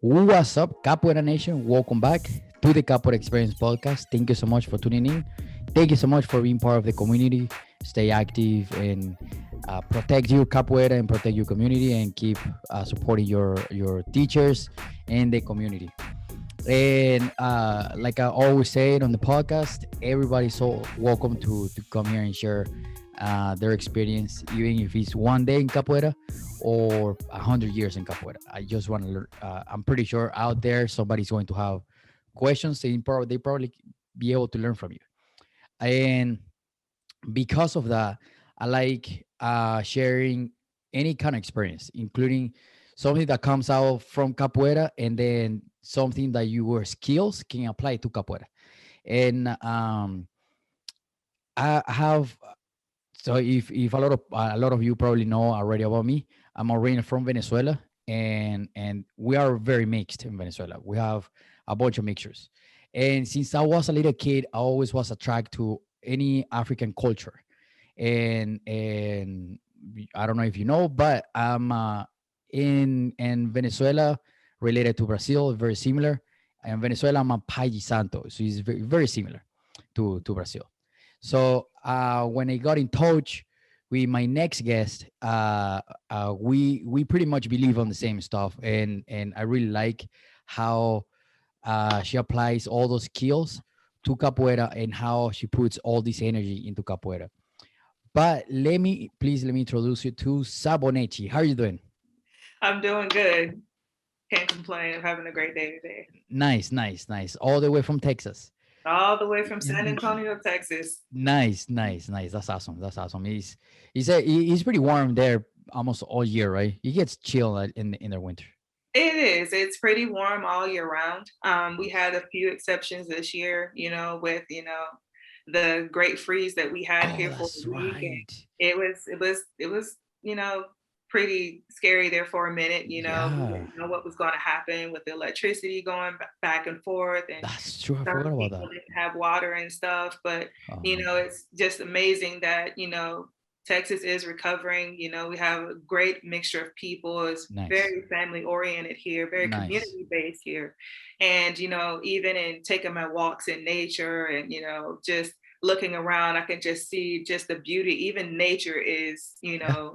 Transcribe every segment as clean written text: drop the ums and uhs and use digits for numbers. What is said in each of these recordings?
What's up, Capoeira Nation? Welcome back to the Capoeira Experience podcast. Thank you so much for tuning in. Thank you so much for being part of the community. Stay active and protect your capoeira and protect your community and keep supporting your teachers and the community. And like I always say it on the podcast, everybody's so welcome to come here and share their experience, even if it's one day in capoeira or 100 years in capoeira. I just want to learn. I'm pretty sure out there somebody's going to have questions. They probably be able to learn from you. And because of that, I like sharing any kind of experience, including something that comes out from capoeira and then something that your skills can apply to capoeira. And I have so if a lot of you probably know already about me, I'm already from Venezuela, and we are very mixed in Venezuela. We have a bunch of mixtures, and since I was a little kid, I always was attracted to any African culture, and I don't know if you know, but I'm in Venezuela related to Brazil, very similar. In Venezuela, I'm a Pai Santo, so it's very similar to Brazil. So when I got in touch with my next guest, we pretty much believe on the same stuff, and I really like how she applies all those skills to capoeira and how she puts all this energy into capoeira. But let me introduce you to Sabonate. How are you doing? I'm doing good. Can't complain. I'm having a great day today. Nice, nice, nice. All the way from Texas. All the way from San Antonio, Texas. Nice, nice, nice. That's awesome. That's awesome. He's pretty warm there almost all year, right? He gets chill in the winter. It is. It's pretty warm all year round. We had a few exceptions this year, with the great freeze that we had Oh, here for that's a week, and right. it was pretty scary there for a minute. We Yeah, didn't know what was going to happen with the electricity going back and forth, and that's true. I forgot certain about people that. didn't have water and stuff. But Oh, it's just amazing that Texas is recovering. We have a great mixture of people. It's nice, very family oriented here, very nice. community based here. And even in taking my walks in nature and just looking around, I can just see just the beauty. Even nature is Yeah.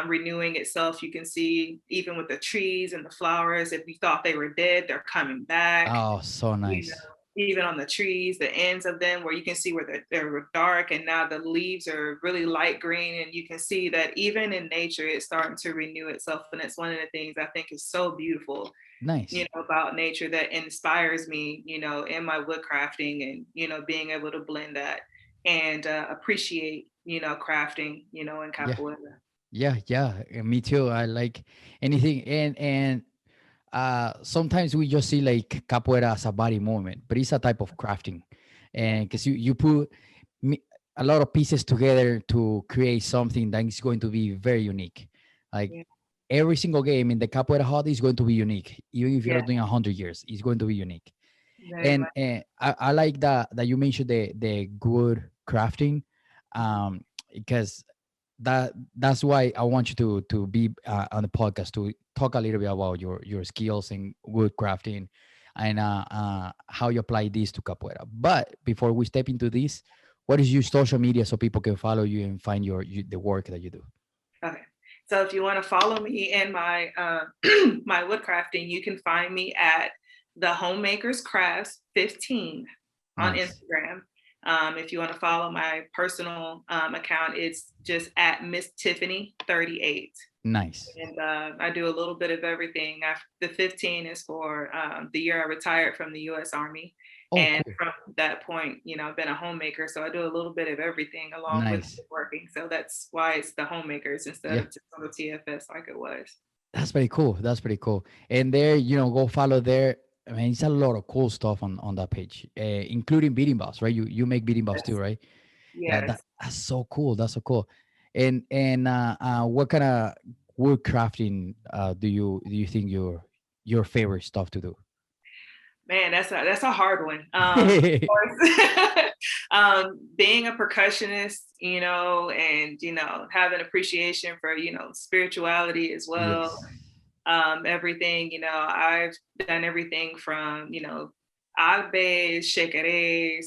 renewing itself. You can see even with the trees and the flowers, if you thought they were dead, they're coming back. Oh, so you nice. know, Even on the trees, the ends of them where you can see where they're dark and now the leaves are really light green. And you can see that even in nature, it's starting to renew itself. And it's one of the things I think is so beautiful, Nice. about nature that inspires me, in my wood crafting and, being able to blend that and appreciate, crafting, in Yeah. capoeira. Yeah, yeah. Me too. I like anything and sometimes we just see like capoeira as a body movement, but it's a type of crafting, Yeah. and because you put me, a lot of pieces together to create something that is going to be very unique. Like Yeah. every single game in the capoeira hut is going to be unique, even if you're Yeah. doing 100 years, it's going to be unique. Very And much. I like that you mentioned the good crafting, because that's why I want you to be on the podcast to talk a little bit about your skills in wood crafting and how you apply this to capoeira. But before we step into this, what is your social media so people can follow you and find the work that you do? Okay. So if you want to follow me in my my woodcrafting, you can find me at the Homemakers Crafts 15 on Nice, Instagram. If you want to follow my personal account, it's just at Miss Tiffany 38. nice. And I do a little bit of everything. The 15 is for the year I retired from the U.S. Army. Oh, And cool. from that point, I've been a homemaker. So I do a little bit of everything along with Nice. working. So that's why it's the homemakers instead Yeah, of just on the TFS like it was. that's pretty cool. That's pretty cool. And there, go follow there. I mean, it's a lot of cool stuff on that page, including beating balls, right? You make beating balls too, Yes. right? Yeah, Yes. that's so cool. That's so cool. And what kind of wood crafting do you think your favorite stuff to do? Man, that's a hard one. Of course, being a percussionist, and having appreciation for spirituality as well. Yes. Everything, I've done everything from, albes, shakeres,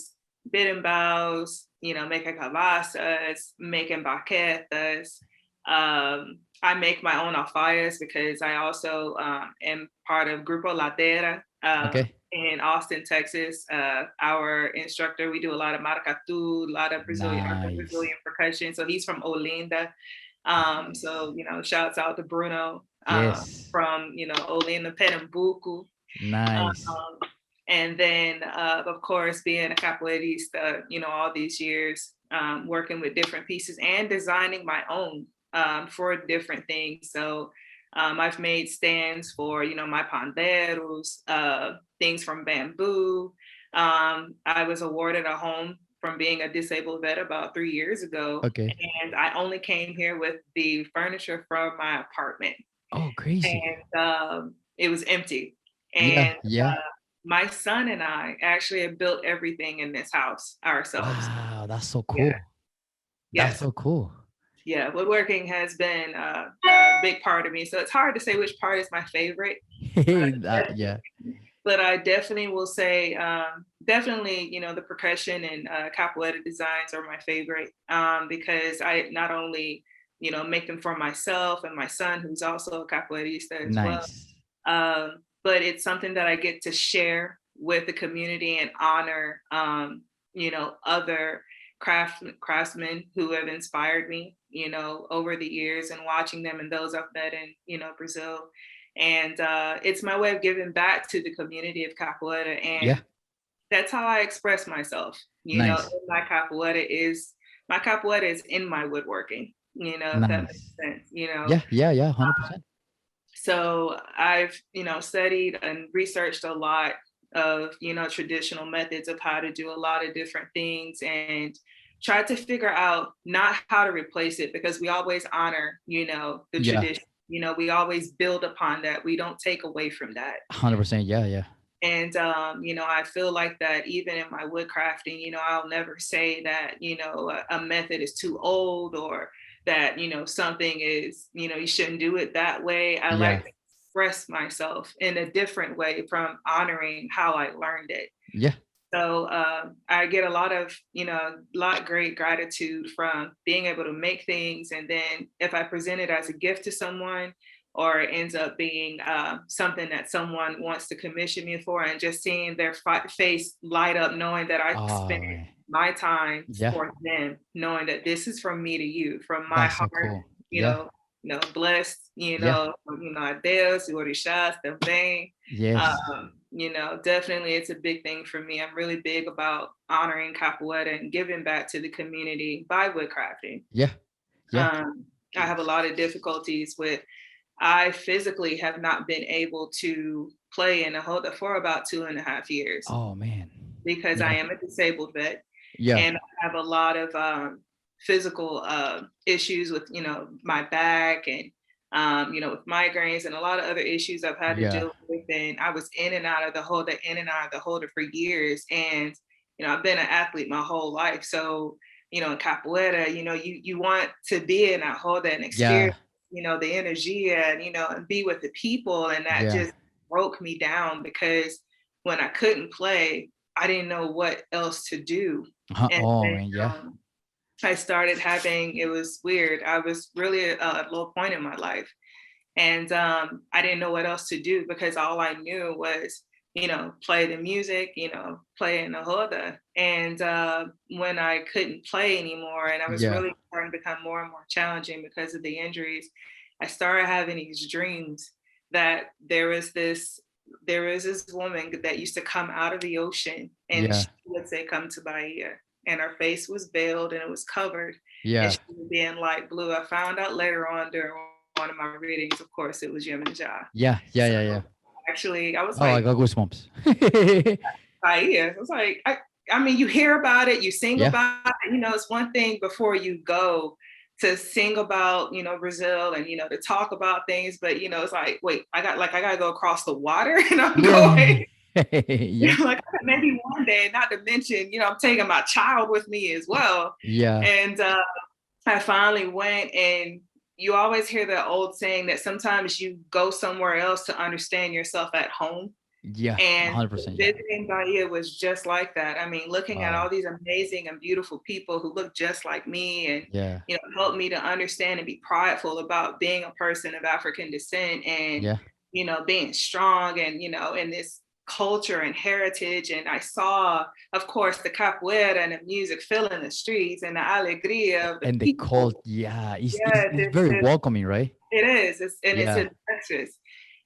birimbaus, making cavasas, making baquetas. I make my own alfayas because I also am part of Grupo Latera Okay. in Austin, Texas. Our instructor, we do a lot of maracatu, a lot of Nice. Brazilian percussion. So he's from Olinda. So, shouts out to Bruno Yes. from, Olinda, Pernambuco. Nice. Um, and then, of course, being a capoeirista, all these years, working with different pieces and designing my own for different things. So I've made stands for, my panderos, things from bamboo. I was awarded a home from being a disabled vet about 3 years ago. Okay. And I only came here with the furniture from my apartment. Oh, crazy. And it was empty. Yeah. And Yeah. my son and I actually have built everything in this house ourselves. Wow. That's so Yeah. cool. That's Yes. so cool. Yeah. Woodworking has been a big part of me. So it's hard to say which part is my favorite. Yeah. But I definitely will say, definitely, the percussion and capoeira designs are my favorite because I not only, make them for myself and my son, who's also a capoeirista as well, Nice. but it's something that I get to share with the community and honor, other craftsmen who have inspired me, over the years and watching them and those I've met in, Brazil. And it's my way of giving back to the community of capoeira. Yeah. And that's how I express myself. Nice. My capoeira is in my woodworking, if that makes Nice. sense, Yeah. Yeah. Yeah. 100%. So I've, studied and researched a lot of, traditional methods of how to do a lot of different things and tried to figure out not how to replace it because we always honor, the Yeah. tradition. We always build upon that. We don't take away from that. 100%. Yeah. Yeah. And, I feel like that even in my wood crafting, I'll never say that, a method is too old or that, something is, you shouldn't do it that way. I Yeah. like to express myself in a different way from honoring how I learned it. Yeah. So I get a lot of, great gratitude from being able to make things. And then if I present it as a gift to someone, or it ends up being something that someone wants to commission me for, and just seeing their face light up, knowing that I Oh, spent man. my time Yeah. for them, knowing that this is from me to you, from my That's so heart, cool. you Yeah. know, blessed, Yeah. a Deus, orixás também. Yes. Definitely it's a big thing for me. I'm really big about honoring capoeira and giving back to the community by woodcrafting. Yeah. Yeah. I have a lot of difficulties with, I physically have not been able to play in a holder for about 2.5 years Oh, man. because I Yeah. am a disabled vet Yeah. and I have a lot of physical issues with, my back and, with migraines and a lot of other issues I've had to Yeah. deal with. And I was in and out of the holder, for years. And, I've been an athlete my whole life. So, in capoeira, you want to be in that holder and Yeah. experience, the energy and, and be with the people. And that Yeah. just broke me down because when I couldn't play, I didn't know what else to do. And Oh, then, man. Yeah. I started having, it was weird. I was really at a low point in my life. And I didn't know what else to do because all I knew was, play the music, play in the roda. And when I couldn't play anymore, and I was Yeah. really starting to become more and more challenging because of the injuries, I started having these dreams that there was this woman that used to come out of the ocean and Yeah. she would say, "Come to Bahia." And her face was veiled and it was covered and Yeah. she was being light blue. I found out later on during one of my readings, of course, it was Yemenja. Yeah. Yeah. So Yeah. Yeah. actually, I was Oh, I like, got goosebumps. Bahia. I was like, I mean, you hear about it, you sing Yeah. about it, it's one thing before you go to sing about, Brazil and, to talk about things, but, it's like, wait, I gotta go across the water and I'm Yeah. going, Yeah. like maybe one day, not to mention, I'm taking my child with me as well. Yeah. And I finally went and, you always hear the old saying that sometimes you go somewhere else to understand yourself at home. Yeah, And 100%. Yeah. visiting Bahia was just like that. I mean, looking at Wow. all these amazing and beautiful people who look just like me, and Yeah. helped me to understand and be prideful about being a person of African descent, and Yeah. being strong, and in this culture and heritage. And I saw, of course, the capoeira and the music filling the streets, and the alegria of the And the people. cult, yeah, Yes, it's very it's welcoming, right? it is. It's Yeah. infectious.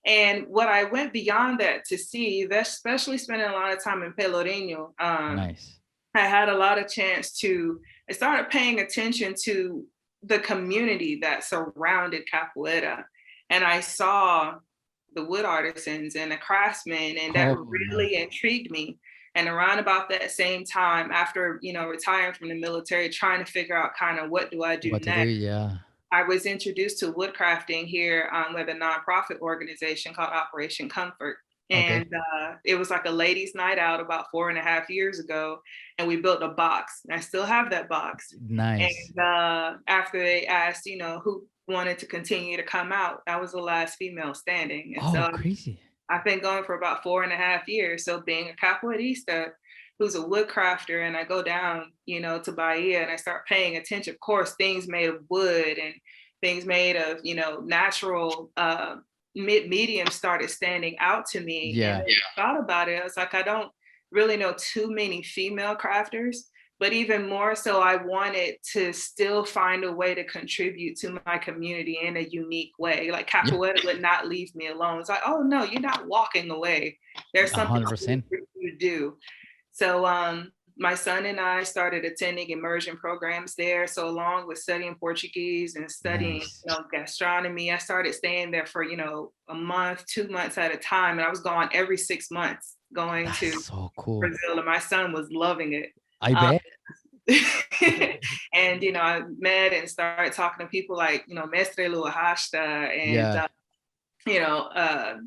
And what I went beyond that to see, especially spending a lot of time in Pelourinho, Nice. I had a lot of chance to, I started paying attention to the community that surrounded Capoeira. And I saw the wood artisans and the craftsmen, and that Oh, nice. really intrigued me. And around about that same time, after, retiring from the military, trying to figure out kind of what do I do What to do? next, Yeah. I was introduced to woodcrafting here with a nonprofit organization called Operation Comfort. Okay. And it was like a ladies' night out about 4.5 years ago. And we built a box. And I still have that box. Nice. And after they asked, who wanted to continue to come out, I was the last female standing. And Oh, so crazy. I've been going for about 4.5 years. So being a capoeirista who's a woodcrafter, and I go down, to Bahia, and I start paying attention. Of course, things made of wood and things made of, natural medium started standing out to me. And Yeah. then I thought about it. I was like, I don't really know too many female crafters, but even more so, I wanted to still find a way to contribute to my community in a unique way. Like Yeah. capoeira would not leave me alone. It's like, oh no, you're not walking away. There's something 100%. you do. So my son and I started attending immersion programs there. So along with studying Portuguese and studying, Nice. gastronomy, I started staying there for, a month, 2 months at a time. And I was gone every 6 months going to That's so cool. Brazil, and my son was loving it. I Um, bet. and I met and started talking to people like Mestre Lua Hasta, and Yeah. you know uh,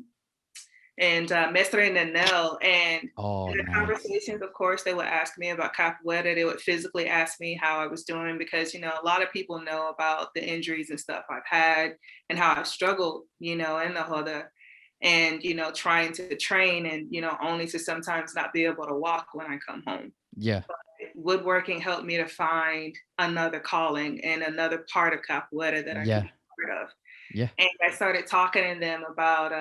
Mestre Nanel. And Oh, in the nice. conversations, of course, they would ask me about capoeira. They would physically ask me how I was doing, because a lot of people know about the injuries and stuff I've had, and how I've struggled, in the roda, and trying to train, and only to sometimes not be able to walk when I come home. Yeah. Woodworking helped me to find another calling and another part of capoeira that I could Yeah. be part of. Yeah. And I started talking to them about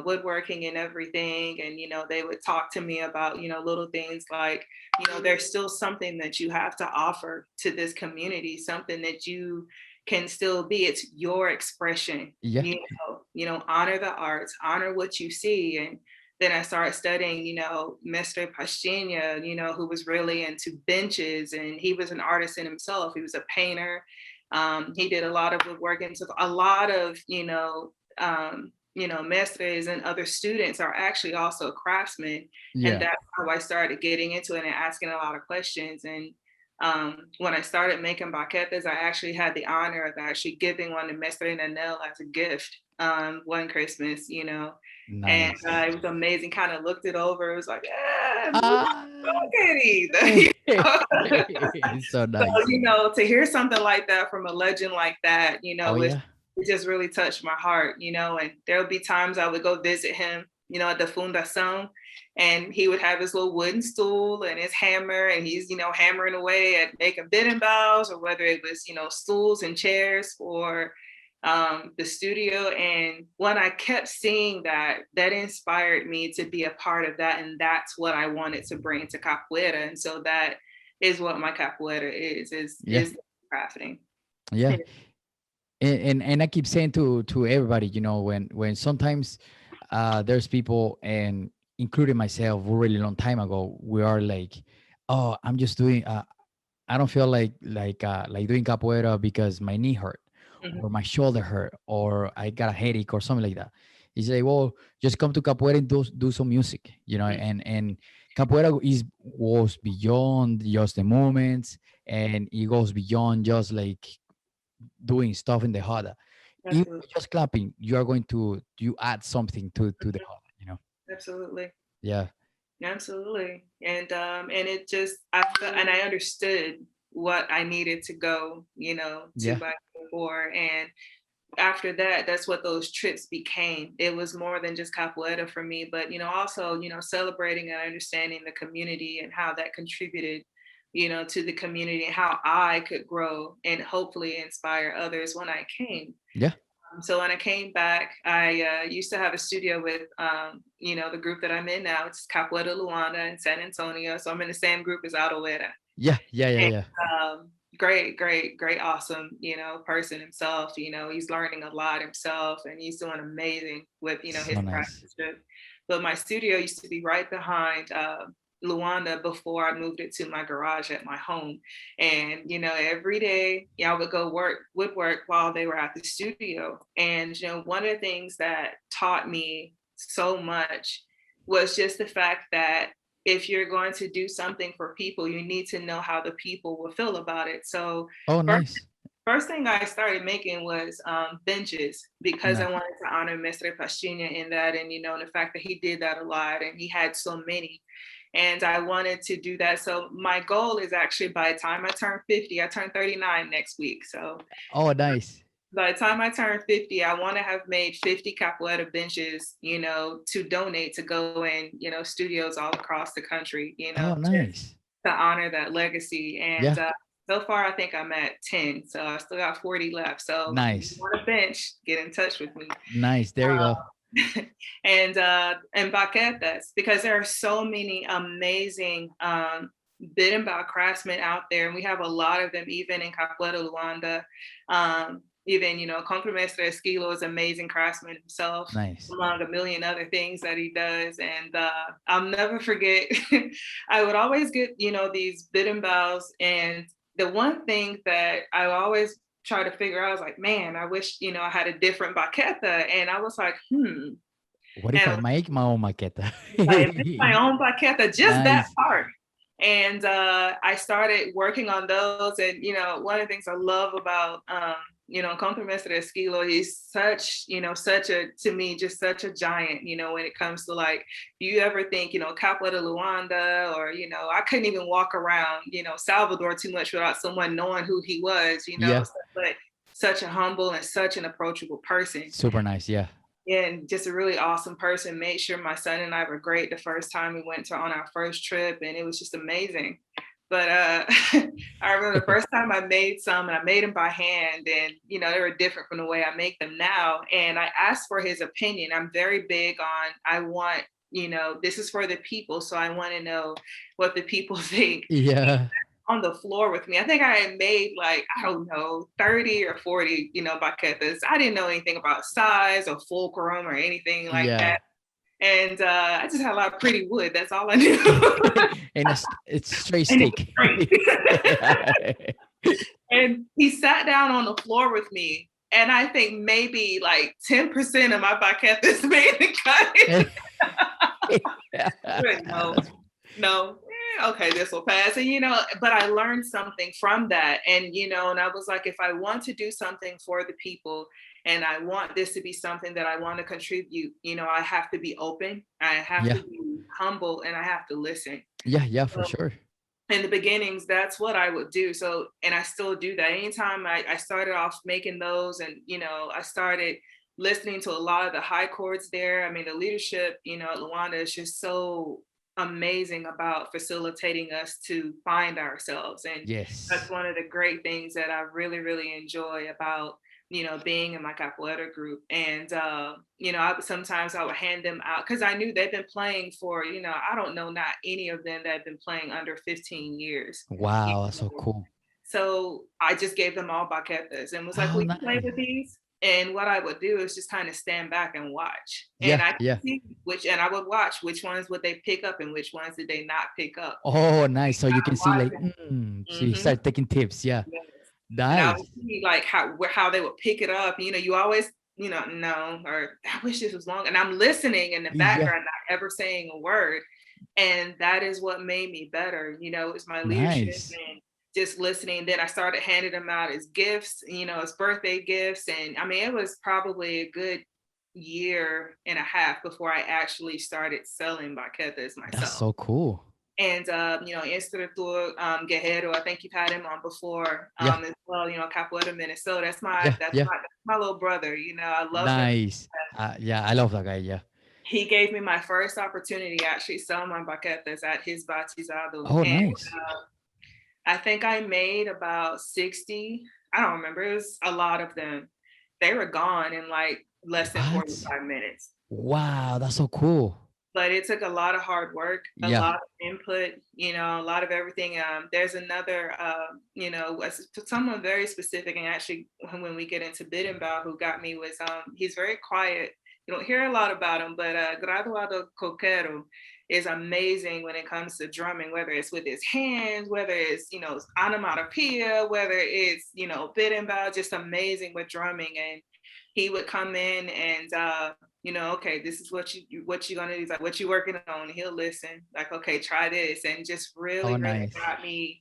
woodworking and everything. And they would talk to me about little things like there's still something that you have to offer to this community, something that you can still be. It's your expression. Yeah. Honor the arts, honor what you see. And then I started studying, Mr. Pastinha, who was really into benches, and he was an artist in himself. He was a painter. He did a lot of woodworking. So a lot of, mestres and other students are actually also craftsmen. And Yeah. that's how I started getting into it and asking a lot of questions. And when I started making baquetas, I actually had the honor of actually giving one to Mestre Nanel as a gift one Christmas, and Nice. it was amazing. Kind of looked it over. It was like, yeah, Ah. It's so So, nice. to hear something like that from a legend like that, Oh, yeah. it just really touched my heart, and there would be times I would go visit him, at the Fundação, and he would have his little wooden stool and his hammer, and he's, hammering away at making bidding bows, or whether it was, stools and chairs for the studio. And when I kept seeing that, that inspired me to be a part of that. And that's what I wanted to bring to capoeira. And so that is what my capoeira Yeah. is crafting. Yeah. And I keep saying to everybody, when sometimes there's people, and including myself, a really long time ago, we are like, oh, I'm just doing I don't feel like doing capoeira because my knee hurt, or my shoulder hurt, or I got a headache or something like that. It's like, well, just come to capoeira and do some music, and capoeira was beyond just the movements, and it goes beyond just like doing stuff in the harder. Even Absolutely. just clapping, you are going to add something to the harder. Absolutely. Yeah. Absolutely. And it just, I understood what I needed to go, to Yeah. before. And after that, that's what those trips became. It was more than just capoeira for me, but also celebrating and understanding the community and how that contributed to the community and how I could grow and hopefully inspire others when I came. Yeah. So when I came back, I used to have a studio with, the group that I'm in now. It's Capoeira Luanda in San Antonio. So I'm in the same group as Audible. Yeah. Yeah. Yeah. And, Yeah. great, awesome, person himself. He's learning a lot himself, and he's doing amazing with, his So nice. practice. But my studio used to be right behind Luanda before I moved it to my garage at my home. And, every day I would go woodwork while they were at the studio. And, one of the things that taught me so much was just the fact that if you're going to do something for people, you need to know how the people will feel about it. So Oh, first, nice. first thing I started making was benches, because I Nice. wanted to honor Mr. Pashinha in that, and the fact that he did that a lot and he had so many. And I wanted to do that. So my goal is actually, by the time I turn 50, I turn 39 next week. So Oh, nice. by the time I turn 50, I want to have made 50 capoeira benches, to donate to go in, studios all across the country, Oh, just nice. to honor that legacy. And Yeah. so far, I think I'm at 10. So I still got 40 left. So if you Nice. want a bench, get in touch with me. Nice. There you go. And baquetas, because there are so many amazing bit and bow craftsmen out there, and we have a lot of them even in Capoeira Luanda. Even Contramestre Esquilo is an amazing craftsman himself, Nice. among a million other things that he does. And I'll never forget, I would always get these bit and bows, and the one thing that I always try to figure out, I was like, man, I wish I had a different baqueta. And I was like, What if I and make my own maqueta? I made my own baqueta, just that Nice. part. And I started working on those. And one of the things I love about Contramestre Esquilo, he's such a, to me, just such a giant, when it comes to, like, do you ever think, Capoeira Luanda, or, I couldn't even walk around, Salvador too much without someone knowing who he was, Yeah. but such a humble and such an approachable person. Super nice. Yeah. And just a really awesome person. Made sure my son and I were great the first time we went on our first trip, and it was just amazing. But I remember the first time I made some, and I made them by hand, and they were different from the way I make them now. And I asked for his opinion. I'm very big on, I want, this is for the people, so I want to know what the people think. Yeah. On the floor with me. I think I had made, like, I don't know, 30 or 40, baquetas. I didn't know anything about size or fulcrum or anything like Yeah. that. And I just had a lot of pretty wood. That's all I knew. And it's straight And stick. and he sat down on the floor with me. And I think maybe like 10% of my baquetas made the cut. No. Okay, this will pass. And but I learned something from that. And and I was like, if I want to do something for the people, and I want this to be something that I want to contribute, I have to be open, I have to be humble, and I have to listen. Yeah, for sure. In the beginnings, that's what I would do. So, and I still do that. Anytime I started off making those, and I started listening to a lot of the high chords there. I mean, the leadership, at Luanda is just so amazing about facilitating us to find ourselves. And Yes. that's one of the great things that I really, really enjoy about, being in my capoeira group. And, sometimes I would hand them out, because I knew they've been playing for, I don't know, not any of them that have been playing under 15 years. Wow, that's so cool. So I just gave them all baquetas and was like, Oh, will you play nice. with these? And what I would do is just kind of stand back and watch. And Yeah, I could yeah. see and I would watch which ones would they pick up and which ones did they not pick up. Oh, nice. So you can see, like, so you Mm-hmm. start taking tips. Yeah. Yes. And I Nice. would see like how they would pick it up. You always, no, or I wish this was long. And I'm listening in the Yeah. background, not ever saying a word. And that is what made me better. It's my leadership Nice. and just listening. Then I started handing them out as gifts, as birthday gifts. And I mean, it was probably a good year and a half before I actually started selling baquetas myself. That's so cool. And Instructor Guerrero, I think you've had him on before, Yeah. as well. Capoeira Minnesota. Yeah. Yeah. That's my little brother. I love him. Nice. Yeah, I love that guy. Yeah. He gave me my first opportunity to actually sell my baquetas at his batizado, Oh, and nice. I think I made about 60. I don't remember. It was a lot of them. They were gone in like less than What? 45 minutes. Wow, that's so cool. But it took a lot of hard work, a Yeah. lot of input, a lot of everything. There's another, someone very specific, and actually, when we get into Biddenbow, who got me was, he's very quiet. You don't hear a lot about him, but Graduado Coquero is amazing when it comes to drumming, whether it's with his hands, whether it's, onomatopoeia, whether it's, Biddenbow, just amazing with drumming. And he would come in and, okay, this is what you gonna do. He's like, what you working on? He'll listen. Like, okay, try this, and just Oh, really, really nice. got me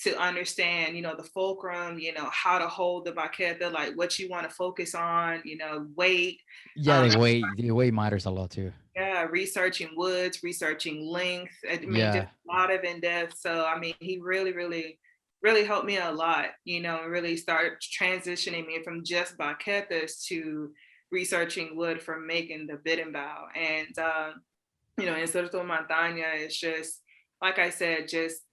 to understand, the fulcrum, how to hold the baqueta, like what you want to focus on, weight. Yeah, Um, the weight matters a lot too. yeah, researching woods, researching length. I mean, just Yeah. a lot of in depth. So, I mean, he really, really, really helped me a lot, and really started transitioning me from just baquetas to researching wood for making the Biddenbow. And, Inserto Montaña is just, like I said,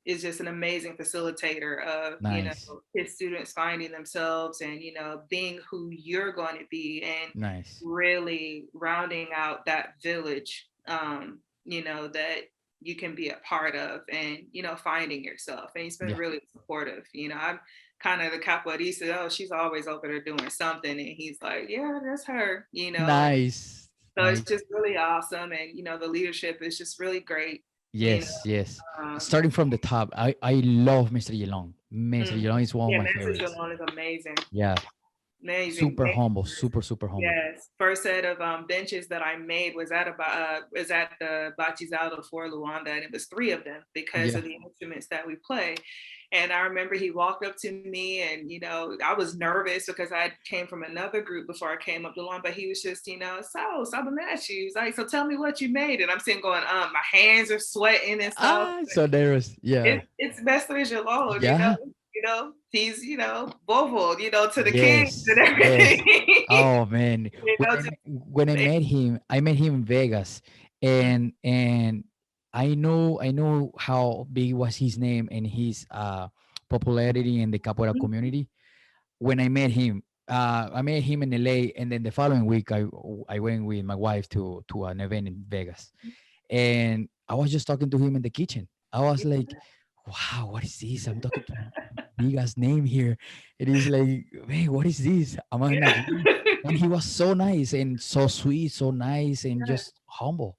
is just an amazing facilitator of, Nice. his students finding themselves and, being who you're going to be, and Nice. really rounding out that village, that you can be a part of, and, finding yourself. And he's been Yeah. really supportive. I'm kind of the capoeirista. Oh, she's always over there doing something. And he's like, yeah, that's her, and Nice. so it's Nice. just really awesome. And, the leadership is just really great, you know. Yes, yes. Um, Starting from the top, I love Mr. Yelong. Mr. mhm. Yelong is one of Yeah, my Message favorites. alone is amazing. Yeah. Amazing. Super humble, super, super humble. Yes, first set of benches that I made was at the Batizado for Luanda, and it was three of them because Yeah. of the instruments that we play. And I remember he walked up to me, and I was nervous because I came from another group before I came up to Luanda. But he was just, so Sabonate. He's like, so tell me what you made, and I'm sitting going, my hands are sweating and stuff. So there was, yeah. It's Mestre Jalone, Yeah. he's, Bovo, to the kings and Yes. Yes. everything. Oh man. Just When I met him in Vegas, and I know how big was his name and his popularity in the capoeira community. When I met him in LA, and then the following week I went with my wife to an event in Vegas, and I was just talking to him in the kitchen. I was like, "Wow, what is this? I'm talking to big ass name here." It is like, "Hey, what is this? Am I in a yeah. dream?" And he was so nice and so sweet, so nice and Yeah. just humble.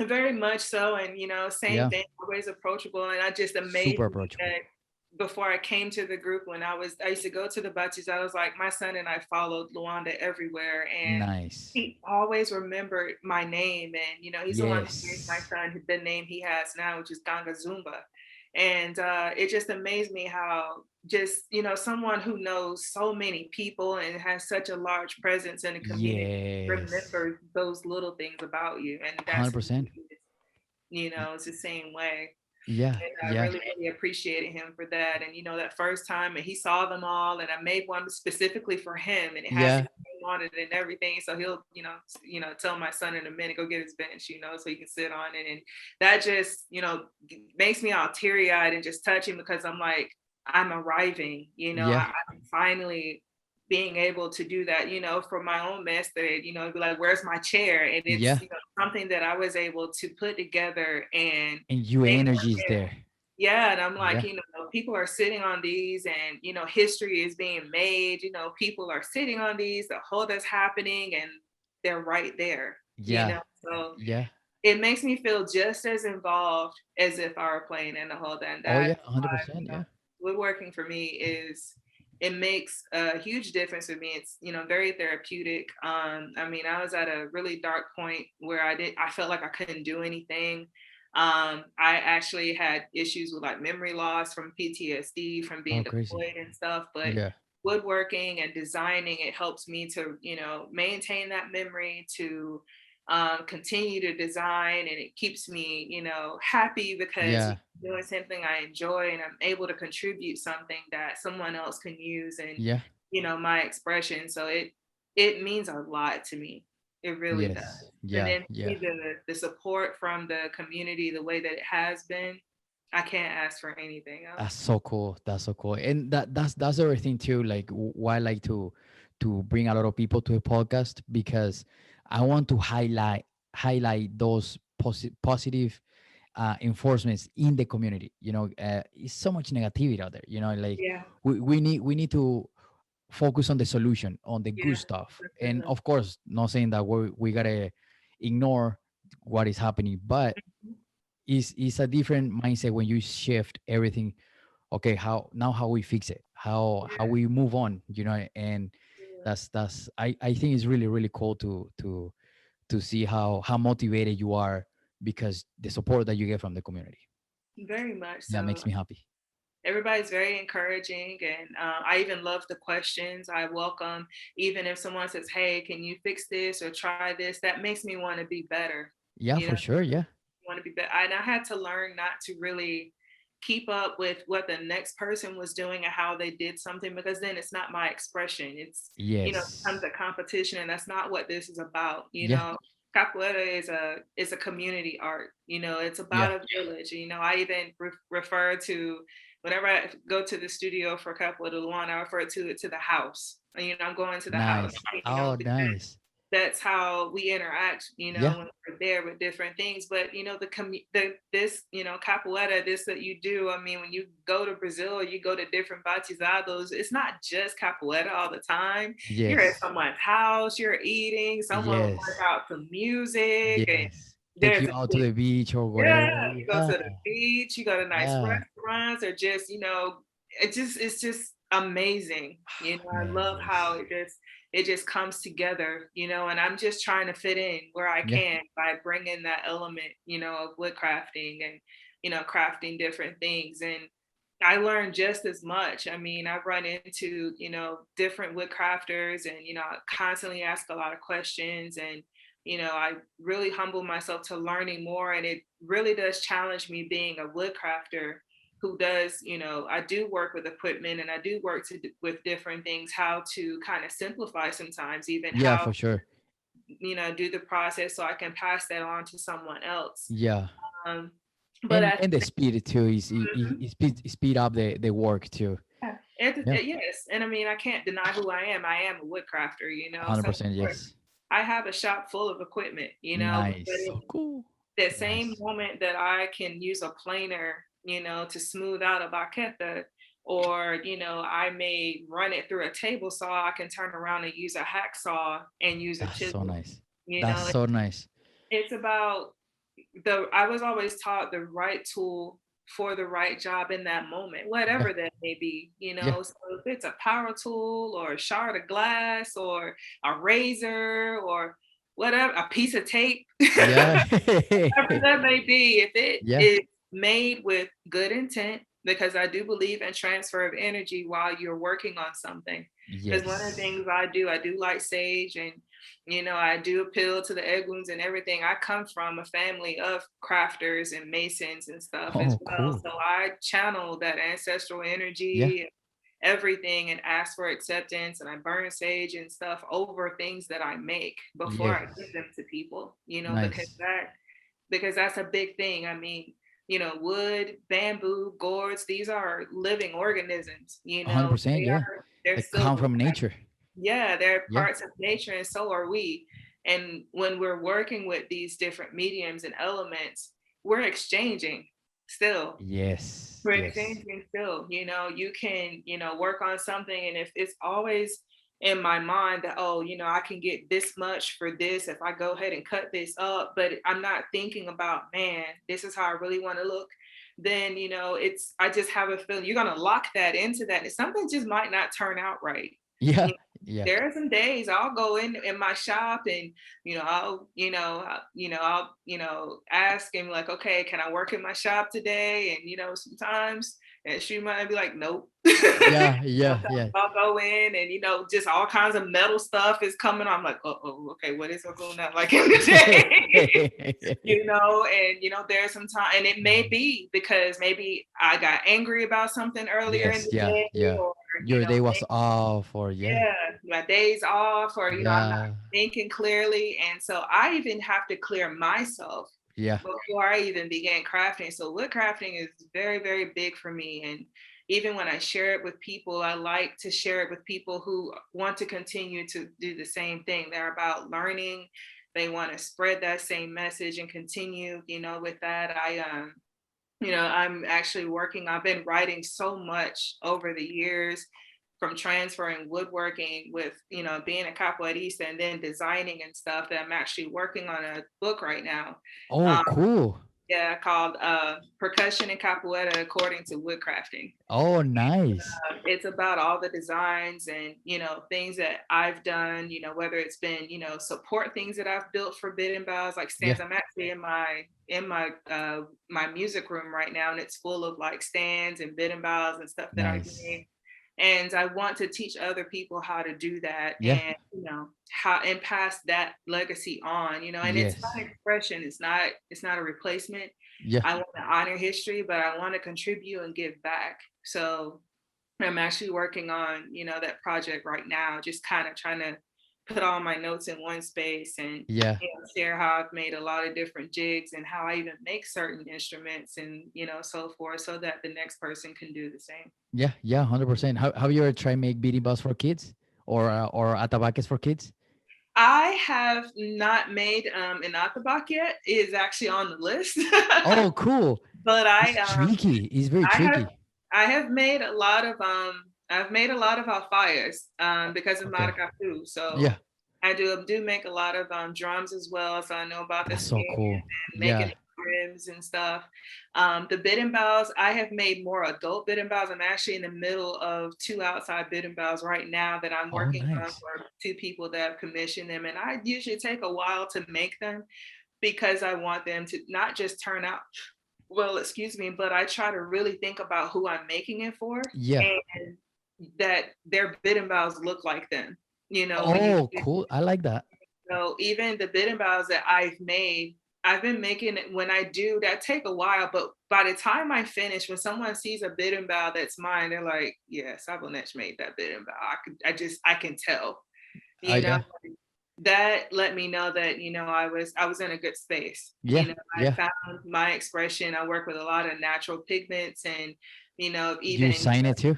Very much so. And, same Yeah, thing, always approachable. And I just amazed super me approachable. that before I came to the group, when I used to go to the Butchies, I was like, my son and I followed Luanda everywhere. And Nice. he always remembered my name. And, he's the one who gave my Yes. son the name he has now, which is Ganga Zumba. And it just amazed me how just, someone who knows so many people and has such a large presence in the community Yes. remembers those little things about you. And that's who 100%. he is. It's the same way. Yeah. And I Yeah. really, really appreciated him for that. And that first time, and he saw them all, and I made one specifically for him, and it has his Yeah. name on it and everything. So he'll, tell my son in a minute, go get his bench, so he can sit on it. And that just, makes me all teary eyed and just touching, because I'm like, I'm arriving. Yeah. I'm finally being able to do that, for my own method, be like, where's my chair? And it's, Yeah. something that I was able to put together and And your make energy is work. there. Yeah, and I'm like, Yeah. people are sitting on these, and history is being made. People are sitting on these, the whole that's happening, and they're right there. Yeah. So Yeah. it makes me feel just as involved as if I were playing in the whole. And Oh yeah, that's why, 100%. Yeah. woodworking for me it makes a huge difference with me. It's very therapeutic. I mean, I was at a really dark point where I felt like I couldn't do anything. I actually had issues with like memory loss from PTSD from being Oh, crazy. deployed and stuff, but Yeah. woodworking and designing, it helps me to, maintain that memory, to continue to design, and it keeps me, happy because Yeah. doing something I enjoy and I'm able to contribute something that someone else can use and, Yeah. my expression. So it means a lot to me. It really does. Yes. And Yeah. then Yeah. see the support from the community the way that it has been. I can't ask for anything else. That's so cool. That's so cool. And that's everything too. Like why I like to bring a lot of people to the podcast, because I want to highlight those positive enforcements in the community. It's so much negativity out there. Like Yeah, we need to focus on the solution, on the good yeah, stuff. And definitely. of course, not saying that we gotta ignore what is happening, but it's a different mindset when you shift everything. Okay, how we fix it, how Yeah, we move on, and yeah. that's I think it's really really cool to see how motivated you are, because the support that you get from the community, Very much that so. makes me happy. Everybody's very encouraging, and I even love the questions. I welcome, even if someone says, hey, can you fix this or try this, that makes me want to be better. Yeah, for sure. Yeah. Want to be better. And I had to learn not to really keep up with what the next person was doing and how they did something, because then it's not my expression. It's, it becomes Yes. a competition, and that's not what this is about. Yeah. Capoeira is a community art. It's about Yeah. a village. I even refer to, whenever I go to the studio for Capoeira Luana, I refer to it to the house. I'm going to the house, Nice. Oh, because nice. that's how we interact, Yeah. when we're there with different things. But this, capoeira, this that you do. I mean, when you go to Brazil, you go to different batizados. It's not just capoeira all the time. You're at Yes. someone's house, you're eating, someone will work Yes. out some music, and Yes. Take there's you a out to the beach or yeah, whatever. you go to Yeah. the beach, you go to nice Yeah. restaurants, or just, it's just amazing. I Man, love how yes. it just comes together, and I'm just trying to fit in where I Yeah. can by bringing that element, of wood crafting and, crafting different things. And I learned just as much. I mean, I've run into, different wood crafters, and, I constantly ask a lot of questions, and, I really humble myself to learning more. And it really does challenge me being a wood crafter who does, I do work with equipment, and I do work with different things, how to kind of simplify sometimes, even Yeah, how, for sure. do the process so I can pass that on to someone else. Yeah. Um, but And at and the speed too is speed up the work too. Yeah, Yeah. yes, and I mean, I can't deny who I am. I am a wood crafter, So 100% yes. I have a shop full of equipment, but Nice. So cool. that same Nice. moment that I can use a planer, to smooth out a baqueta, or I may run it through a table saw, I can turn around and use a hacksaw and use a That's so chisel. nice. You That's know, so nice. it's about I was always taught the right tool for the right job in that moment, Yeah. whatever that may be, Yeah. So if it's a power tool or a shard of glass or a razor or whatever, a piece of tape, Yeah. whatever that may be, if it Yeah. is made with good intent, because I do believe in transfer of energy while you're working on something. Because one of the Yes. things I do like sage, and I do appeal to the egg wounds and everything. I come from a family of crafters and masons and stuff as Oh, well. cool. So I channel that ancestral Yeah. energy, everything, and ask for acceptance, and I burn sage and stuff over things that I make before I give Yes. them to people, Nice. because that's a big thing. I mean, wood, bamboo, gourds, these are living organisms, 100%. Yeah. they're They still, come from nature. yeah, they're Yeah. parts of nature, and so are we. And when we're working with these different mediums and elements, we're exchanging still. Yes. We're Yes. exchanging still. You can, work on something, and if it's always in my mind that, oh, I can get this much for this if I go ahead and cut this up, but I'm not thinking about, man, this is how I really want to look, then I just have a feeling you're gonna lock that into that, and something just might not turn out right. Yeah. Yeah. there are some days I'll go in my shop and I'll ask him like, okay, can I work in my shop today? And sometimes and she might be like, nope. Yeah, yeah, Sometimes yeah. I'll go in and just all kinds of metal stuff is coming. I'm like, oh, okay, what is going on like in the day? And there's some time, and it may be because maybe I got angry about something earlier in Yes, the yeah, day, yeah. or Your day was off, or yeah, yeah, my days off, or I'm not yeah, thinking clearly, and so I even have to clear myself yeah. before I even began crafting. So wood crafting is very, very big for me, and even when I share it with people, I like to share it with people who want to continue to do the same thing. They're about learning. They want to spread that same message and continue, with that. I'm actually working, I've been writing so much over the years from transferring woodworking with, being a capoeirista and then designing and stuff, that I'm actually working on a book right now. Oh, Um, cool. yeah, called Percussion and Capoeira According to Woodcrafting. Oh, nice. It's about all the designs and things that I've done, whether it's been support things that I've built for bid and bows, like Yeah, stands. I'm actually in my music room right now, and it's full of like stands and bid and bows and stuff that I've nice. made. And I want to teach other people how to do that, Yeah, and how, and pass that legacy on, and it's yes. not an expression, it's not a replacement. Yeah, I want to honor history, but I want to contribute and give back. So I'm actually working on, that project right now, just kind of trying to put all my notes in one space and yeah, share how I've made a lot of different jigs and how I even make certain instruments and, so forth, so that the next person can do the same. yeah, yeah. 100%. Have you ever tried make beanie bags for kids, or atabaques for kids? I have not made an atabak yet. It is actually on the list. Oh, cool. But It's tricky. It's very I have tricky. I have made a lot of I've made a lot of alfayas because of Okay. maracatu. So Yeah, I do make a lot of drums as well. So I know about the that's so skin cool. and making Yeah. the rims and stuff. The bid and bows, I have made more adult bid and bows. I'm actually in the middle of 2 outside bid and bows right now that I'm Oh, working on nice. for 2 people that have commissioned them. And I usually take a while to make them because I want them to not just turn out well, excuse me, but I try to really think about who I'm making it for, Yeah. and that their bid and bows look like them. When you Oh, cool. I like that. even the bid and bows that I've made, I've been making it. When I do that, take a while, but by the time I finish, when someone sees a bid and bow that's mine, they're like, "Yeah, Sabonate made that bid and bow." I can tell. You know, Yeah. that let me know that I was in a good space. Yeah. I Yeah. found my expression. I work with a lot of natural pigments, and You even sign it too?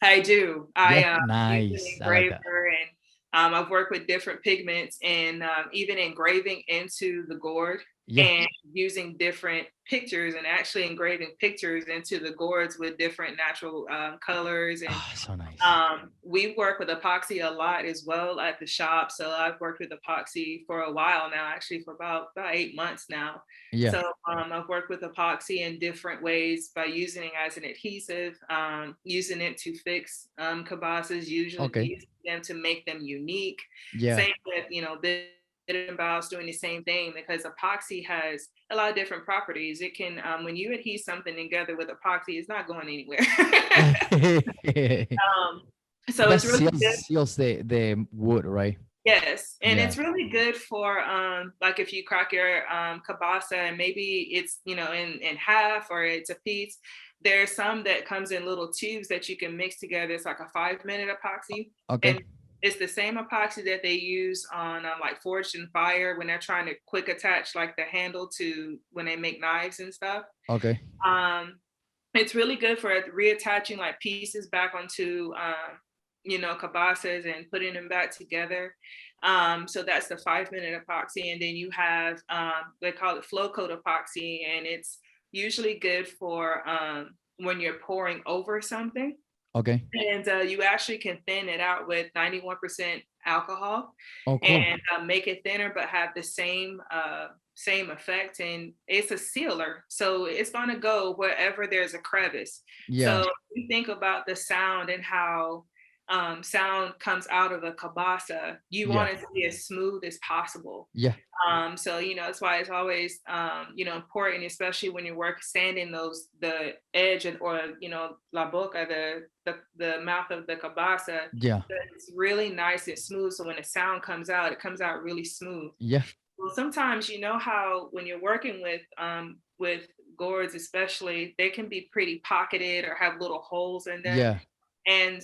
I do. I Yeah. use an Nice. I like that. engraver, and I've worked with different pigments, and even engraving into the gourd Yeah. and using different pictures and actually engraving pictures into the gourds with different natural colors. And Ah, so nice. we work with epoxy a lot as well at the shop. So I've worked with epoxy for a while now, actually for about 8 months now. Yeah. So I've worked with epoxy in different ways by using it as an adhesive, using it to fix kibasas, usually Okay. using them to make them unique. Yeah. Same with, and Bow's doing the same thing, because epoxy has a lot of different properties. It can, when you adhere something together with epoxy, it's not going anywhere. um, so That it's really good. seals the wood, right? Yes, and Yeah. it's really good for like if you crack your kibasa and maybe it's in half or it's a piece. There's some that comes in little tubes that you can mix together. It's like a 5-minute epoxy, Okay. and it's the same epoxy that they use on like Forged in Fire when they're trying to quick attach like the handle to when they make knives and stuff. Okay. Um, it's really good for reattaching like pieces back onto kibasas and putting them back together. So that's the 5-minute epoxy. And then you have they call it flow coat epoxy, and it's usually good for when you're pouring over something. Okay. And you actually can thin it out with 91% alcohol Oh, cool. and make it thinner, but have the same effect. And it's a sealer, so it's going to go wherever there's a crevice. Yeah. So you think about the sound and how sound comes out of the kabasa, you Yeah. want it to be as smooth as possible. Yeah. So that's why it's always important, especially when you work standing the edge or la boca, the mouth of the kabasa. Yeah. It's really nice and smooth. So when the sound comes out, it comes out really smooth. Yeah. Well, sometimes how when you're working with gourds, especially, they can be pretty pocketed or have little holes in them. Yeah. And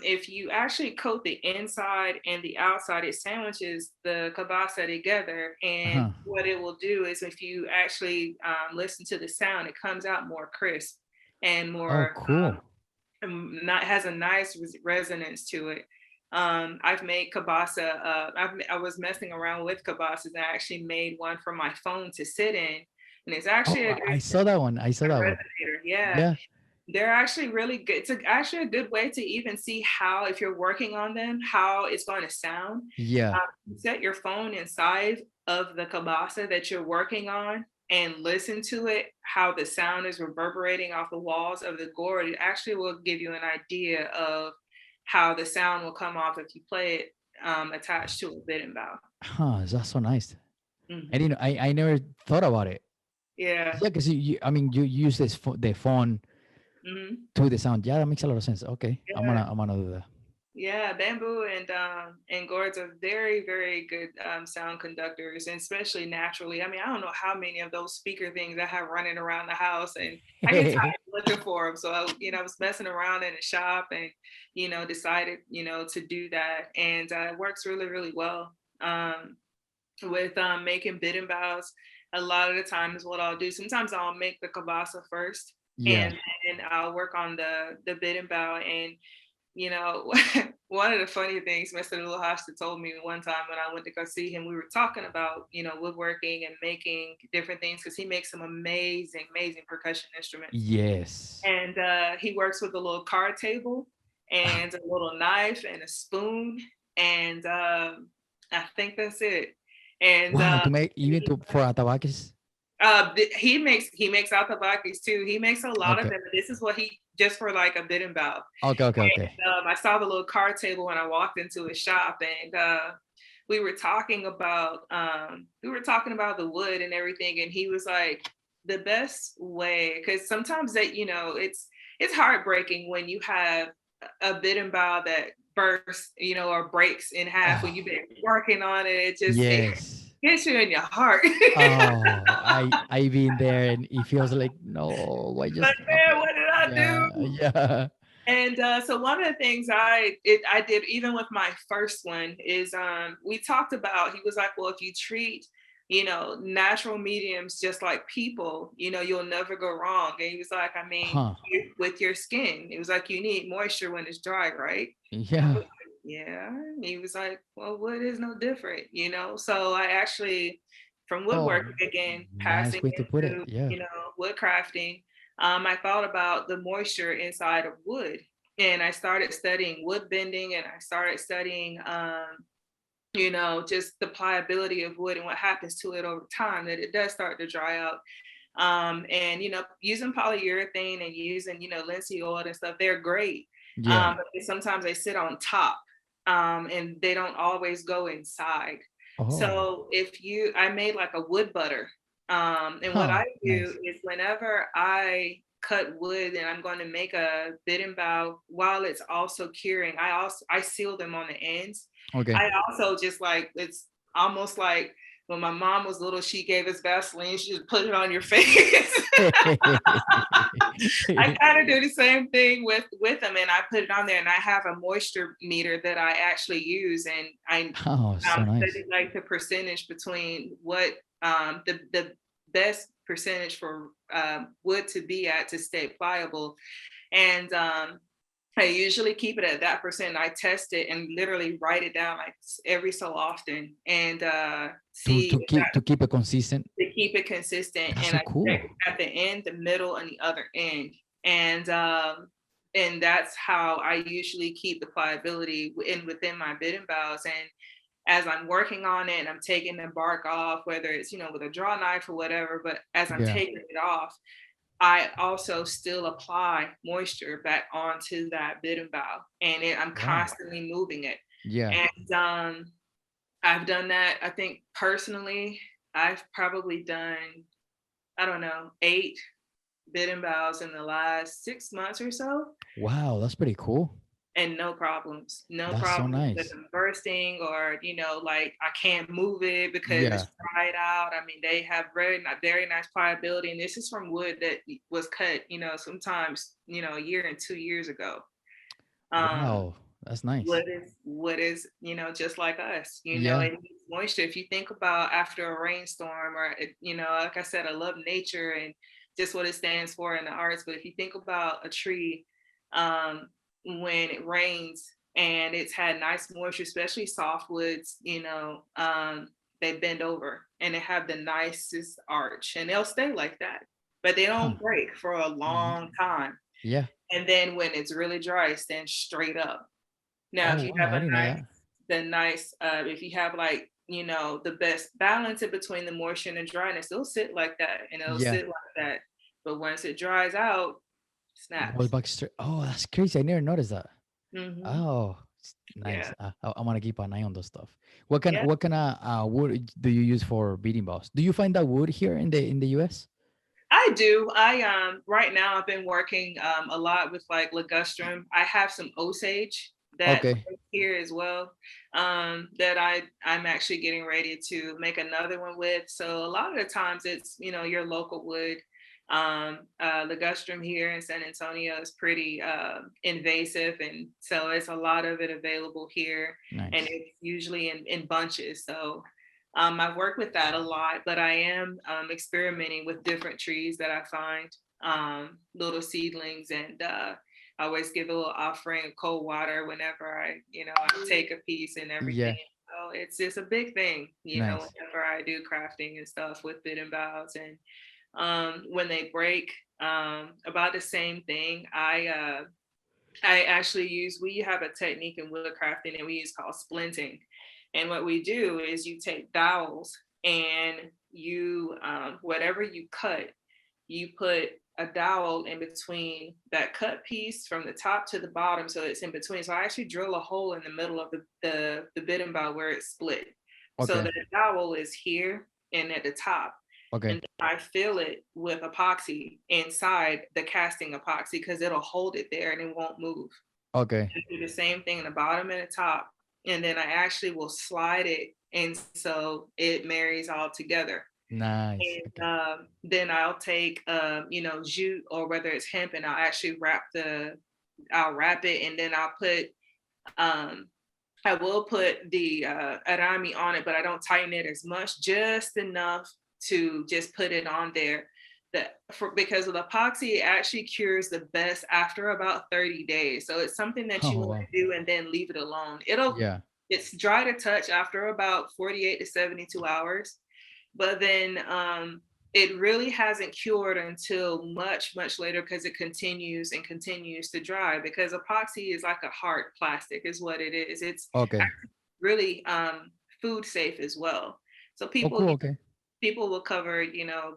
if you actually coat the inside and the outside, it sandwiches the kielbasa together. And Uh-huh. what it will do is, if you actually listen to the sound, it comes out more crisp and Oh, more cool. not has a nice resonance to it. I've made kielbasa. I was messing around with kielbasas, and I actually made one for my phone to sit in, and it's actually a Oh, I good saw that one. I saw that one. resonator. Yeah, Yeah. they're actually really good. It's actually a good way to even see how, if you're working on them, how it's going to sound. Yeah. You set your phone inside of the kielbasa that you're working on and listen to it, how the sound is reverberating off the walls of the gourd. It actually will give you an idea of how the sound will come off if you play it attached to a bit and bow. Huh. That's so nice. I Hmm. didn't. I never thought about it. Yeah. Yeah, because I mean, you use the phone Hmm. to the sound. Yeah, that makes a lot of sense. Okay, Yeah. I'm gonna do that. Yeah, bamboo and gourds are very, very good sound conductors, and especially naturally. I mean, I don't know how many of those speaker things I have running around the house, and I get tired looking for them. So I was messing around in the shop, and decided to do that, and it works really, really well. With making bid and bows, a lot of the times what I'll do, sometimes I'll make the kielbasa first, Yeah. and then I'll work on the bid and bow. And you know, one of the funny things Mr. Lilhasta told me one time when I went to go see him, we were talking about, woodworking and making different things, because he makes some amazing, amazing percussion instruments. Yes. And he works with a little card table and a little knife and a spoon. And I think that's it. And Wow. To make even to for atabakis. he makes atabakis too. He makes a lot of Okay. them. This is what he just for like a bit and bow. Okay. Okay. Okay. I saw the little card table when I walked into his shop, and we were talking about the wood and everything, and he was like, the best way, because sometimes that it's heartbreaking when you have a bit and bow that bursts, or breaks in half when you've Oh, been working on it. It yes. hits you in your heart. Oh, I been there, and it feels like no. What just Like, man, happened? what did I Yeah. do? Yeah. And so one of the things I did, even with my first one, is we talked about, he was like, well, if you treat natural mediums just like people, you'll never go wrong. And he was like, I mean, Huh. with your skin, it was like, you need moisture when it's dry, right? And I Yeah. was like, yeah. And he was like, well, wood is no different, so I actually, from Oh, woodworking, again, nice passing way to put it. into Yeah. wood crafting, I thought about the moisture inside of wood, and I started studying wood bending, and I started studying, just the pliability of wood and what happens to it over time, that it does start to dry out. And using polyurethane and using linseed oil and stuff, they're great. Yeah. But sometimes they sit on top, and they don't always go inside. Oh. So I made like a wood butter. And what Huh. I do Nice. is, whenever I cut wood and I'm going to make a bit and bow, while it's also curing, I seal them on the ends. Okay. I also just, like, it's almost like when my mom was little, she gave us Vaseline, she just put it on your face. I kind of do the same thing with them, and I put it on there, and I have a moisture meter that I actually use, and I Oh, so nice. study like the percentage between what the best percentage for wood to be at to stay pliable. And I usually keep it at that percent. I test it and literally write it down like every so often, and To see if that, to keep it consistent. to keep it consistent. That's And so I check cool. at the end, the middle, and the other end. And that's how I usually keep the pliability within my bid and bows. And as I'm working on it, and I'm taking the bark off, whether it's with a draw knife or whatever, but as I'm Yeah. taking it off, I also still apply moisture back onto that bitten bow, and I'm Wow. constantly moving it. Yeah. And I've done that. I think personally, I've probably done, I don't know, 8 bitten bows in the last 6 months or so, Wow, that's pretty cool. and no problems, no That's so problems with nice. them bursting, or like I can't move it because Yeah. it's dried out. I mean, they have very nice pliability, and this is from wood that was cut, sometimes a year and 2 years ago. Um, Wow, that's nice. wood is just like us. Yeah. It needs moisture. If you think about after a rainstorm, or like I said, I love nature and just what it stands for in the arts. But if you think about a tree, um, when it rains and it's had nice moisture, especially softwoods, they bend over and they have the nicest arch, and they'll stay like that, but they Huh. don't break for a Y- long time. Yeah. And then when it's really dry, it stands straight up. Now, Oh if you wow, have I a didn't know that. if you have, like, the best balance in between the moisture and the dryness, it'll sit like that, and it'll Yeah. sit like that. But once it dries out, Goes snaps. back straight. Oh, that's crazy. I never noticed that. Hmm. Oh, nice. Yeah. I'm gonna keep an eye on those stuff. What kind Yeah. what kind of wood do you use for beating balls? Do you find that wood here in the US? I do. Right now I've been working a lot with like ligustrum. I have some osage that Okay. grows here as well, that I'm actually getting ready to make another one with. So a lot of the times it's your local wood. Ligustrum here in San Antonio is pretty invasive, and so it's a lot of it available here, and Nice. it's usually in bunches. So I've worked with that a lot, but I am experimenting with different trees that I find, little seedlings, and I always give a little offering of cold water whenever I take a piece and everything. Yeah. So it's just a big thing, Nice. whenever I do crafting and stuff with bitten bows. And when they break, about the same thing. I actually we have a technique in wood crafting that we use called splinting. And what we do is you take dowels and whatever you cut, you put a dowel in between that cut piece from the top to the bottom, so it's in between. So I actually drill a hole in the middle of the bitten bow where it's split. So Okay. the dowel is here and at the top. Okay. And then I fill it with epoxy inside the casting epoxy because it'll hold it there and it won't move. Okay. I do the same thing in the bottom and the top. And then I actually will slide it, and so it marries all together. Nice. And Okay. then I'll take jute, or whether it's hemp, and I'll wrap it, and then um I will put the arami on it, but I don't tighten it as much, just enough to just put it on there. Because of the epoxy, it actually cures the best after about 30 days. So it's something that you Oh want wow. to do and then leave it alone. Yeah. It's dry to touch after about 48 to 72 hours, but then it really hasn't cured until much, much later, because it continues and continues to dry, because epoxy is like a hard plastic is what it is. It's Okay. really food safe as well. So Oh cool. Okay. people will cover,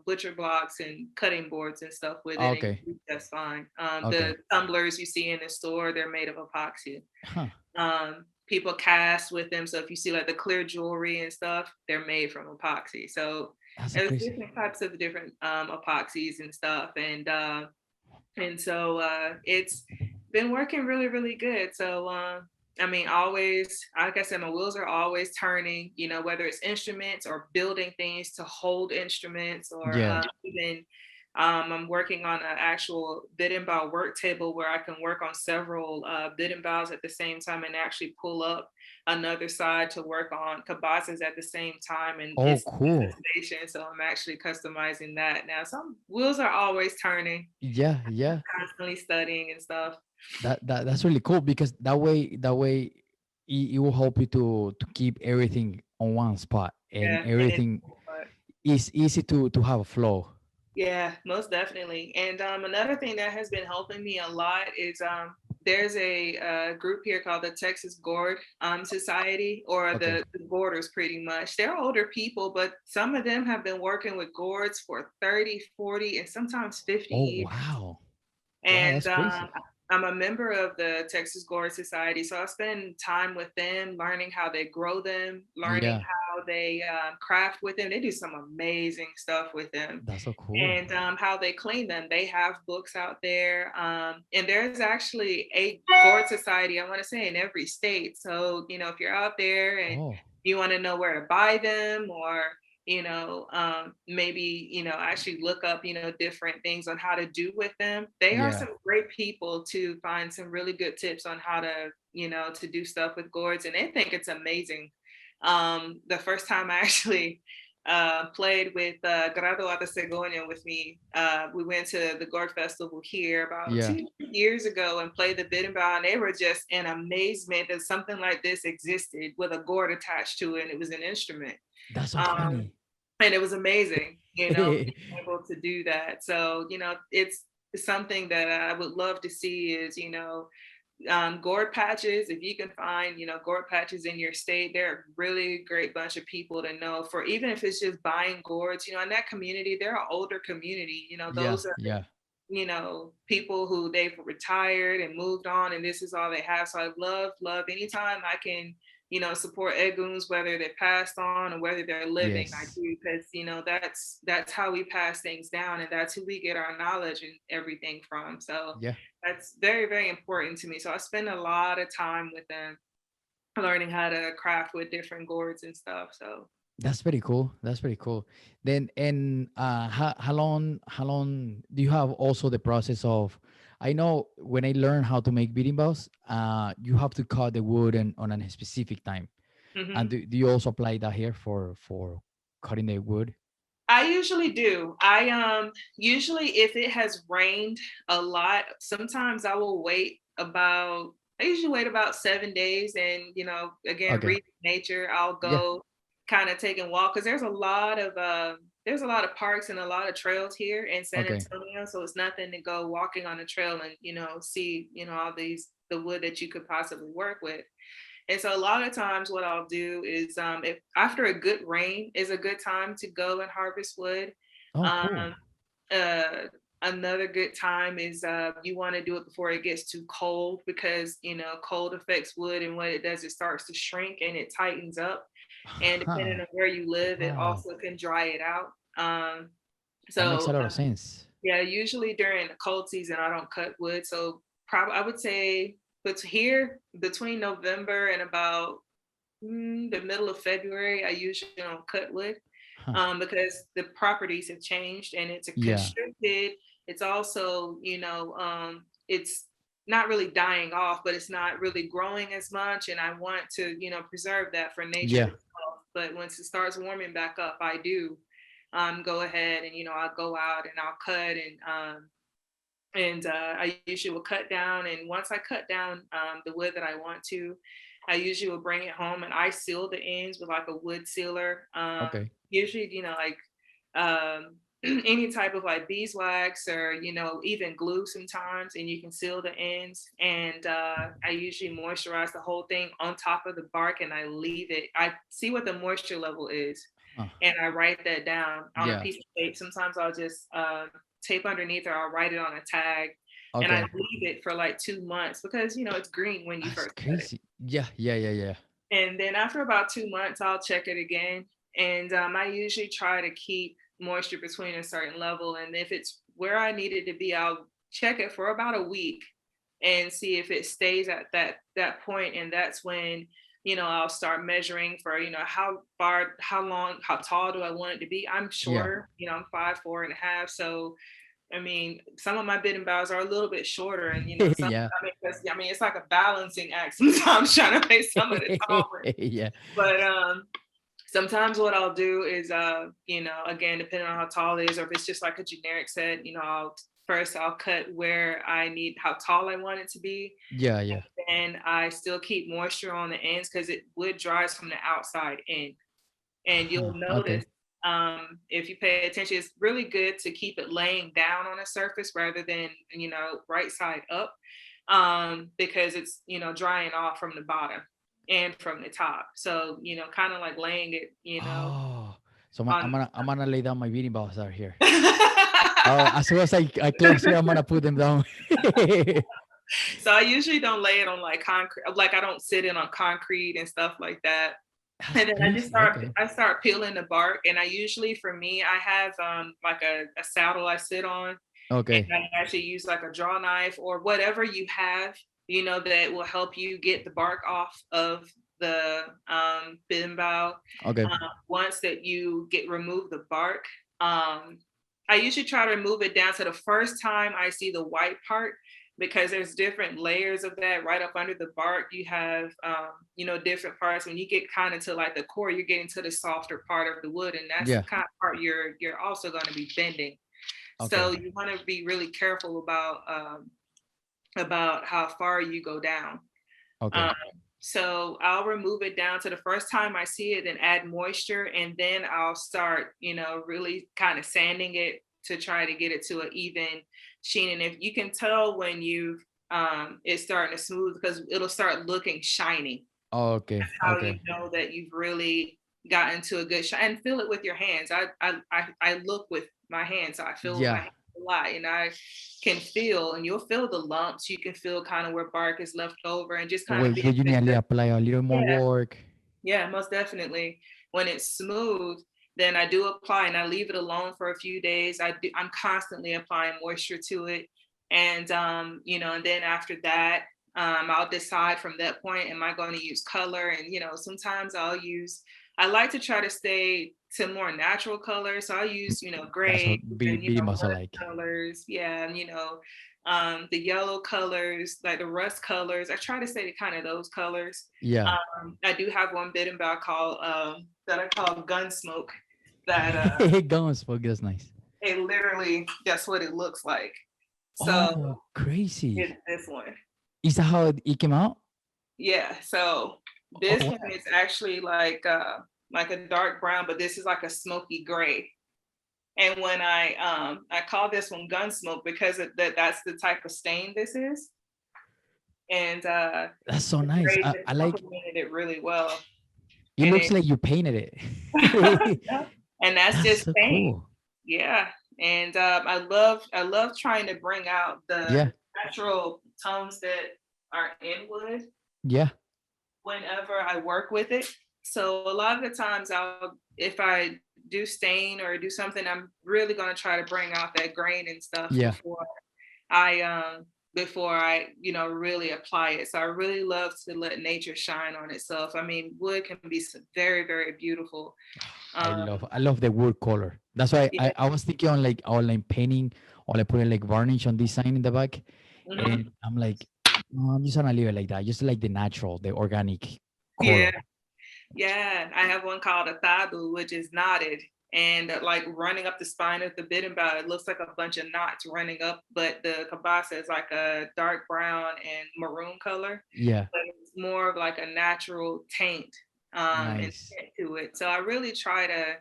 butcher blocks and cutting boards and stuff with it, Okay. and that's fine. Okay. The tumblers you see in the store, they're made of epoxy. Huh. People cast with them. So if you see like the clear jewelry and stuff, they're made from epoxy. So That's so there's crazy. different types of different epoxies and stuff. And so it's been working really, really good. So I mean, always, like I said, my wheels are always turning, whether it's instruments or building things to hold instruments, or Yeah. even I'm working on an actual bid and bow work table where I can work on several bid and bows at the same time, and actually pull up another side to work on cabazas at the same time. And Oh it's cool. station, so I'm actually customizing that now. Some wheels are always turning, Yeah. Yeah. constantly studying and stuff. That's really cool because that way it will help you to keep everything on one spot and Yeah, and it's everything cool, but is easy to have a flow. yeah, most definitely. And another thing that has been helping me a lot is there's a group here called the Texas Gourd Society, or Okay. the Gourders pretty much. They're older people, but some of them have been working with gourds for 30, 40, and sometimes 50 Oh years. wow. Wow, And that's crazy. I'm a member of the Texas Gourd Society, so I spend time with them, learning how they grow them, learning Yeah, how they craft with them. They do some amazing stuff with them, that's so cool. and how they clean them. They have books out there, and there's actually a gourd society, I want to say, in every state. So if you're out there and Oh, you want to know where to buy them, or maybe actually look up different things on how to do with them, they are yeah. some great people to find some really good tips on how to to do stuff with gourds, and they think it's amazing. The first time I actually played with Graduata Segonia with me. We went to the Gourd Festival here about Yeah. 2 years ago and played the bidinbao, and they were just in amazement that something like this existed with a gourd attached to it, and it was an instrument. That's so Um, funny. and it was amazing, being able to do that. So, it's something that I would love to see is, gourd patches. If you can find gourd patches in your state, they're a really great bunch of people to know, for even if it's just buying gourds. In that community, they're an older community. Yeah, Those are yeah. people who they've retired and moved on, and this is all they have. So I love anytime I can support eguns, whether they're passed on or whether they're living. I Yes. do, because that's how we pass things down, and that's who we get our knowledge and everything from. So Yeah. that's very, very important to me. So I spend a lot of time with them, learning how to craft with different gourds and stuff. So That's pretty cool. That's pretty cool. Then, and how long do you have also the process of? I know when I learned how to make birimbas, you have to cut the wood and on a specific time. And mhm. do you also apply that here for cutting the wood? I usually do. I usually, if it has rained a lot, sometimes I usually wait about 7 days, and again, Okay. read nature. I'll Yeah. go kind of take a walk, because there's a lot of parks and a lot of trails here in San Okay. Antonio. So it's nothing to go walking on a trail and see all these the wood that you could possibly work with. And so a lot of times what I'll do is, if after a good rain is a good time to go and harvest wood. Oh, cool. Um, uh, Another good time is, you want to do it before it gets too cold, because cold affects wood, and what it does, it starts to shrink and it tightens up. And depending Huh. on where you live, it Wow. also can dry it out. That makes a So lot of sense. yeah, usually during the cold season, I don't cut wood. So probably I would say, but here between November and about the middle of February, I usually don't cut wood, Huh. because the properties have changed and it's Yeah. constricted. It's also, it's not really dying off, but it's not really growing as much. And I want to, preserve that for nature Yeah. itself. But once it starts warming back up, I do go ahead and, I'll go out and I'll cut, and I usually will cut down. And once I cut down the wood that I want to, I usually will bring it home and I seal the ends with like a wood sealer. Okay. Usually, any type of like beeswax, or even glue sometimes, and you can seal the ends. And I usually moisturize the whole thing on top of the bark, and I leave it. I see what the moisture level is, Huh. and I write that down on a Yeah. piece of tape. Sometimes I'll just tape underneath, or I'll write it on a tag, and I Okay. leave it for like 2 months, because it's green when you That's first cut it. crazy. Yeah. Yeah. Yeah. Yeah. And then after about 2 months, I'll check it again. And I usually try to keep moisture between a certain level. And if it's where I need it to be, I'll check it for about a week and see if it stays at that point. And that's when, I'll start measuring for, how far, how long, how tall do I want it to be? I'm Yeah. shorter, I'm 5'4.5". So I mean, some of my bid and bows are a little bit shorter, and some. Yeah. It's like a balancing act sometimes, trying to make some of the taller. Yeah. But sometimes what I'll do is, again, depending on how tall it is, or if it's just like a generic set, I'll cut where I need, how tall I want it to be, Yeah. Yeah. and I still keep moisture on the ends, because it wood dries from the outside in. And you'll Huh. notice, Okay. if you pay attention, it's really good to keep it laying down on a surface rather than right side up, because it's, drying off from the bottom and from the top. So, kind of like laying it, Oh, so on. I'm gonna lay down my beanie balls out here. As soon as I close here, I'm gonna put them down. So I usually don't lay it on like concrete, like I don't sit in on concrete and stuff like that. That's And then crazy. Okay. I start peeling the bark, and I usually, for me, I have like a saddle I sit on, and Okay. I actually use like a draw knife or whatever you have, that will help you get the bark off of the bimbao. Okay. Once that you remove the bark, I usually try to remove it down to the first time I see the white part, because there's different layers of that right up under the bark. You have, different parts. When you get kind of to like the core, you're getting to the softer part of the wood, and that's the Yeah. kind of part you're also going to be bending. So Okay. you want to be really careful about how far you go down. Okay. Um, so I'll remove it down to the first time I see it and add moisture, and then I'll start, really kind of sanding it to try to get it to an even sheen. And if you can tell when you've it's starting to smooth, because it'll start looking shiny. Okay. That's how you Okay. know that you've really gotten to a good shine. And feel it with your hands. I look with my hands, so I feel with my Yeah. hands a lot, and I can feel, and you'll feel the lumps. You can feel kind of where bark is left over, and just kind Well, of do being you need to apply a little more yeah, work? yeah, most definitely. When it's smooth, then I do apply, and I leave it alone for a few days. I'm constantly applying moisture to it. And, and then after that, I'll decide from that point, am I going to use color? And, sometimes I like to try to stay to more natural colors. So I'll use, That's gray what and, Billy must rust like. colors. Yeah. And, the yellow colors, like the rust colors. I try to stay to kind of those colors. Yeah. I do have one bit about called that I call Gunsmoke. That Guns, but that's nice. it literally, that's what it looks like. So Oh, crazy. it's this one. Is that how it came out? Yeah. So Oh, this wow. one is actually like a dark brown, but this is like a smoky gray. And when I call this one Gunsmoke because that's the type of stain this is. And That's so the nice. gray I just like. complemented it really well. It And looks it like you painted it. and that's That's just so paint. cool. Yeah. And I love trying to bring out the Yeah. natural tones that are in wood Yeah. whenever I work with it. So a lot of the times if I do stain or do something, I'm really going to try to bring out that grain and stuff Yeah. I really apply it. So I really love to let nature shine on itself. I mean, wood can be very, very beautiful. I love the wood color. That's why Yeah. I was thinking on like painting or like putting like varnish on this sign in the back. Mhm. And I'm like, no, I'm just gonna leave it like that. Just like the natural, the organic Yeah. color. Yeah, I have one called a thabu, which is knotted, and like running up the spine of the biddenbow, it looks like a bunch of knots running up, but the kabasa is like a dark brown and maroon color, Yeah. but it's more of like a natural taint and Nice. tint to it. So I really try to,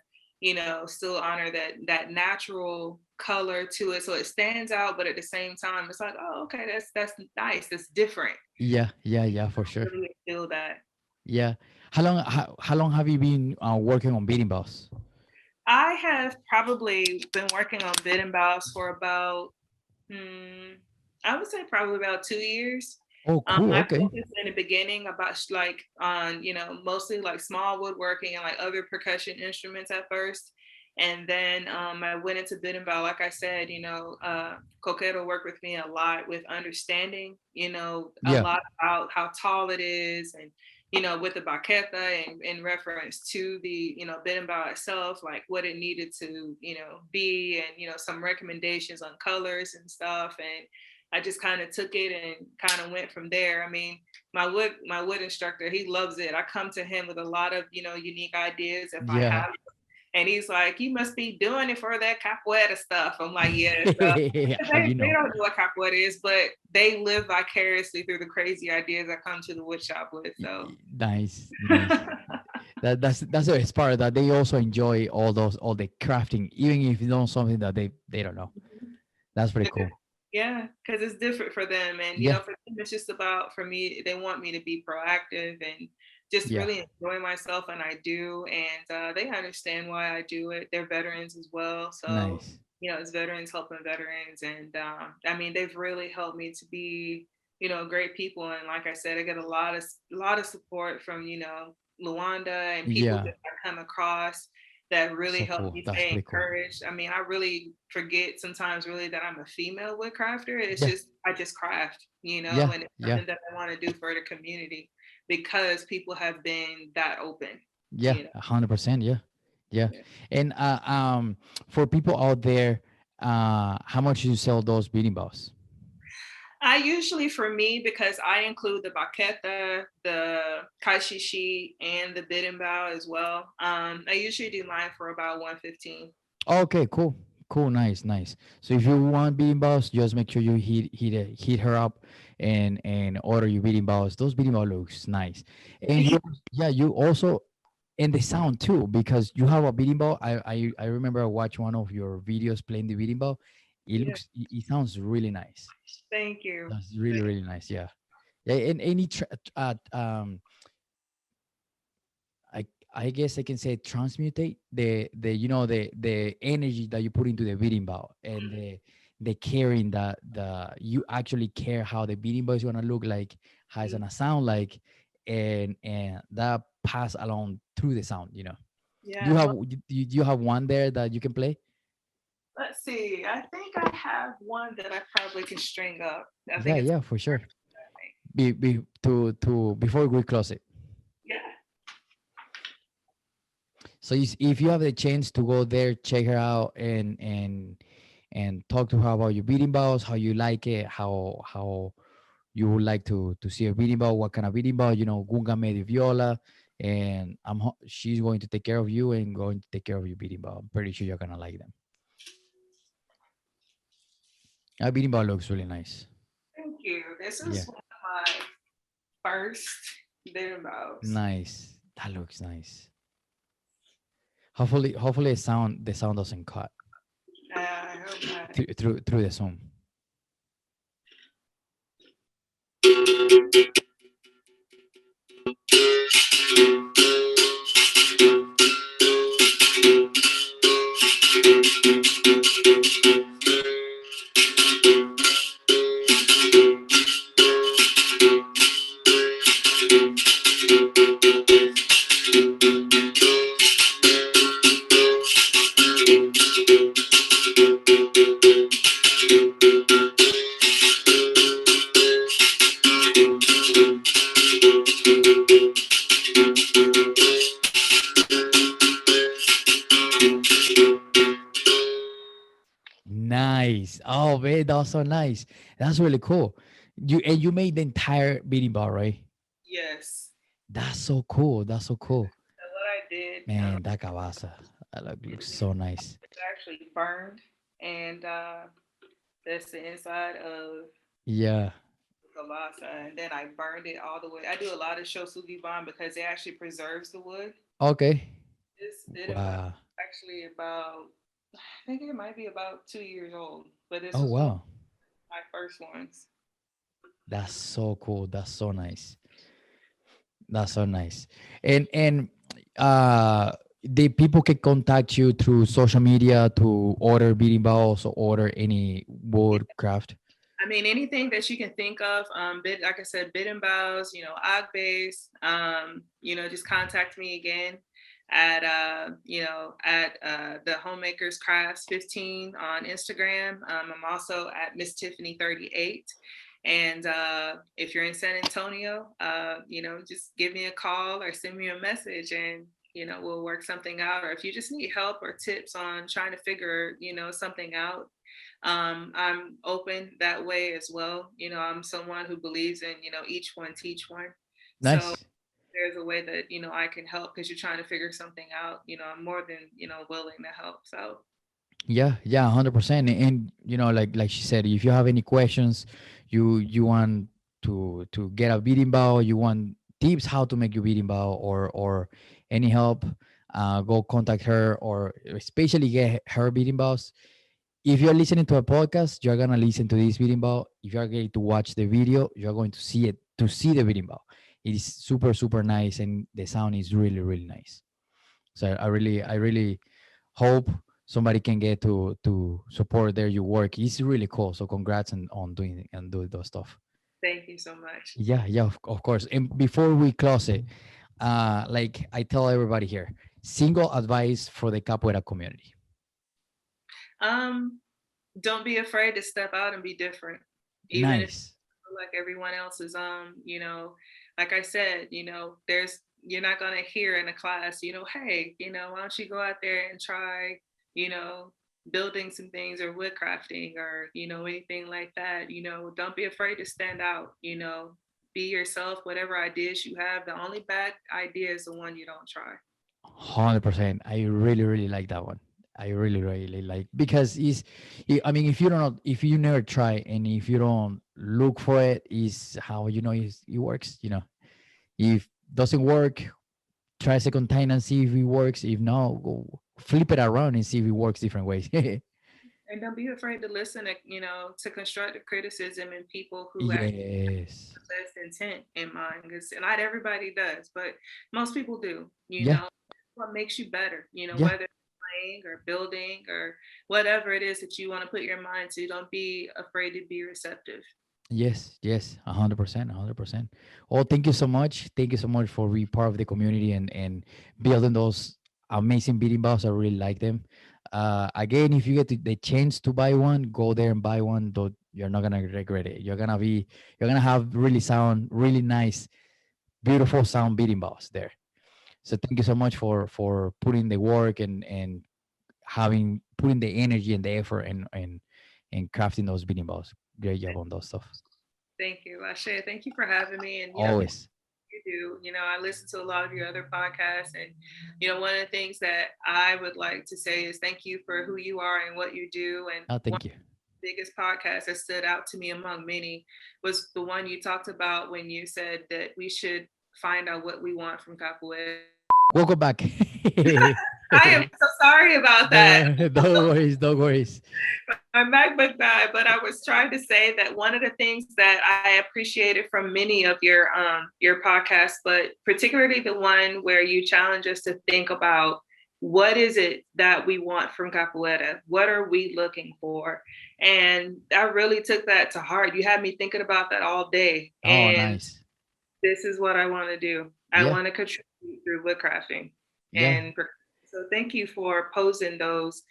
still honor that natural color to it, so it stands out, but at the same time, it's like, oh, okay, that's nice, that's different. Yeah. Yeah. Yeah. For I sure. really feel that. Yeah. How long have you been working on beating boss? I have probably been working on bid bows for about, I would say probably about 2 years. Oh, cool. I Okay. focused in the beginning about like on, mostly like small woodworking and like other percussion instruments at first. And then I went into bid bow, like I said, Coquero worked with me a lot with understanding, a Yeah. lot about how tall it is, and with the baqueta and in reference to the, berimbau itself, like what it needed to, be, and, some recommendations on colors and stuff. And I just kind of took it and kind of went from there. I mean, my wood instructor, he loves it. I come to him with a lot of, unique ideas if I Yeah. have. And he's like, you must be doing it for that capoeira stuff. I'm like, yeah. So How you they know? don't know what capoeira is, but they live vicariously through the crazy ideas I come to the wood shop with. So Nice. Nice. That's the best part, that they also enjoy all the crafting, even if you know something that they don't know. That's pretty cool. Yeah, because it's different for them. And, Yeah, for them, it's just about, for me, they want me to be proactive and just yeah, really enjoy myself. And I do. And they understand why I do it. They're veterans as well. So, nice. it's veterans helping veterans. And I mean, they've really helped me to be, great people. And like I said, I get a lot of support from, Luanda and people Yeah, that I come across that really so helped cool. me That's stay pretty cool. encouraged. I mean, I really forget sometimes really that I'm a female wood crafter. It's Yeah, just I just craft, yeah, and it's yeah, something that I want to do for the community because people have been that open, yeah, you know. 100%. Yeah, yeah. Yeah. And for people out there, how much you sell those beanie balls? I usually, for me, because I include the baqueta, the Caxixi, and the biddenbao as well. I usually do mine for about 115. Okay, cool, cool, nice, nice. So if you want beanie balls, just make sure you hit her up and order your beanie balls. Those beanie balls looks nice, and yeah, you also and the sound too because you have a beanie ball. I remember I watched one of your videos playing the beanie ball. Yeah, It sounds really nice. thank you. That's really really nice. Yeah, yeah, and any I I guess I can say transmutate the the energy that you put into the beating ball and the caring that the you actually care how the beating ball is gonna look like, how it's gonna sound like, and that pass along through the sound. You know, do you Yeah, have well, do you have one there that you can play? let's see. I think I have one that I probably can string up. I Yeah, think it's yeah, for sure. To before we close it. yeah. So if you have the chance to go there, check her out and talk to her about your beating balls, how you like it, how you would like to see a beating ball, what kind of beating ball, gunga medio viola, and she's going to take care of you and going to take care of your beating ball. I'm pretty sure you're gonna like them. That beating ball looks really nice. Thank you. This is Yeah, one of my first demos. nice. That looks nice. Hopefully the sound doesn't cut I hope not. through the Zoom. Nice. Oh man, that's so nice. That's really cool. You made the entire beating bar, right? Yes. That's so cool. That's so cool. So what I did, Man, that cabasa. That looks so nice. it's actually burned, and that's the inside of Yeah. the lasa. And then I burned it all the way. I do a lot of shosugi bond because it actually preserves the wood. Okay. This did about Wow. actually about I think it might be about 2 years old, but this Oh was one wow. of my first ones. That's so cool. That's so nice. That's so nice. And uh the people can contact you through social media to order beating balls or order any woodcraft. I mean, anything that you can think of, like I said, bid and bows, Ogbase, just contact me again at the Homemakers Crafts 15 on Instagram. I'm also at Miss Tiffany 38. And if you're in San Antonio, just give me a call or send me a message and, we'll work something out. Or if you just need help or tips on trying to figure, something out, I'm open that way as well. I'm someone who believes in, each one teach one. So Nice. there's a way that, I can help because you're trying to figure something out. I'm more than, willing to help. So Yeah, yeah, 100%. And like she said, if you have any questions, you want to get a beating bow, you want tips how to make your beating bow, or any help, go contact her, or especially get her beating bows. if you're listening to a podcast, you're gonna listen to this berimbau. If you're going to watch the video, you're going to see it to see the berimbau. It is super super nice, and the sound is really really nice. So I really hope somebody can get to support there your work. It's really cool. So congrats on doing and doing those stuff. Thank you so much. Yeah, of course. And before we close it, like I tell everybody here, single advice for the capoeira community. Um, don't be afraid to step out and be different, even if Nice. like everyone else is. Like I said, you're not gonna hear in a class, hey, why don't you go out there and try, you know, building some things or wood crafting or anything like that. Don't be afraid to stand out. Be yourself. Whatever ideas you have, the only bad idea is the one you don't try. 100%. I really, really like that one. I really, really like because I mean, if you don't, if you never try and if you don't look for it, is how you know it works. If doesn't work, try a second time and see if it works. If not, go flip it around and see if it works different ways. And don't be afraid to listen to constructive criticism and people who actually Yes. have the best intent in mind. Because not everybody does, but most people do. Yeah. What makes you better, Yeah. whether playing or building or whatever it is that you want to put your mind to. Don't be afraid to be receptive. Yes, yes, 100%, 100%. Oh, thank you so much. Thank you so much for being part of the community and building those amazing beating balls. I really like them. Again, if you get the chance to buy one, go there and buy one. Though you're not gonna regret it. You're gonna have really nice, beautiful sound beating balls there. So thank you so much for putting the work and having putting the energy and the effort and crafting those beating balls. Great job on those stuff. Thank you, Ashe. Thank you for having me. And Always. you do. I listen to a lot of your other podcasts, and one of the things that I would like to say is thank you for who you are and what you do. And Oh, one thank you. of the biggest podcasts that stood out to me among many was the one you talked about when you said that we should find out what we want from capoeira. Welcome back. I am so sorry about that. Don't worries. Don't worries. My MacBook died, but I was trying to say that one of the things that I appreciated from many of your podcasts, but particularly the one where you challenge us to think about what is it that we want from capoeira? What are we looking for? And I really took that to heart. You had me thinking about that all day. Oh, And nice. this is what I want to do. I Yeah. want to contribute through woodcrafting. Yeah. And so thank you for posing those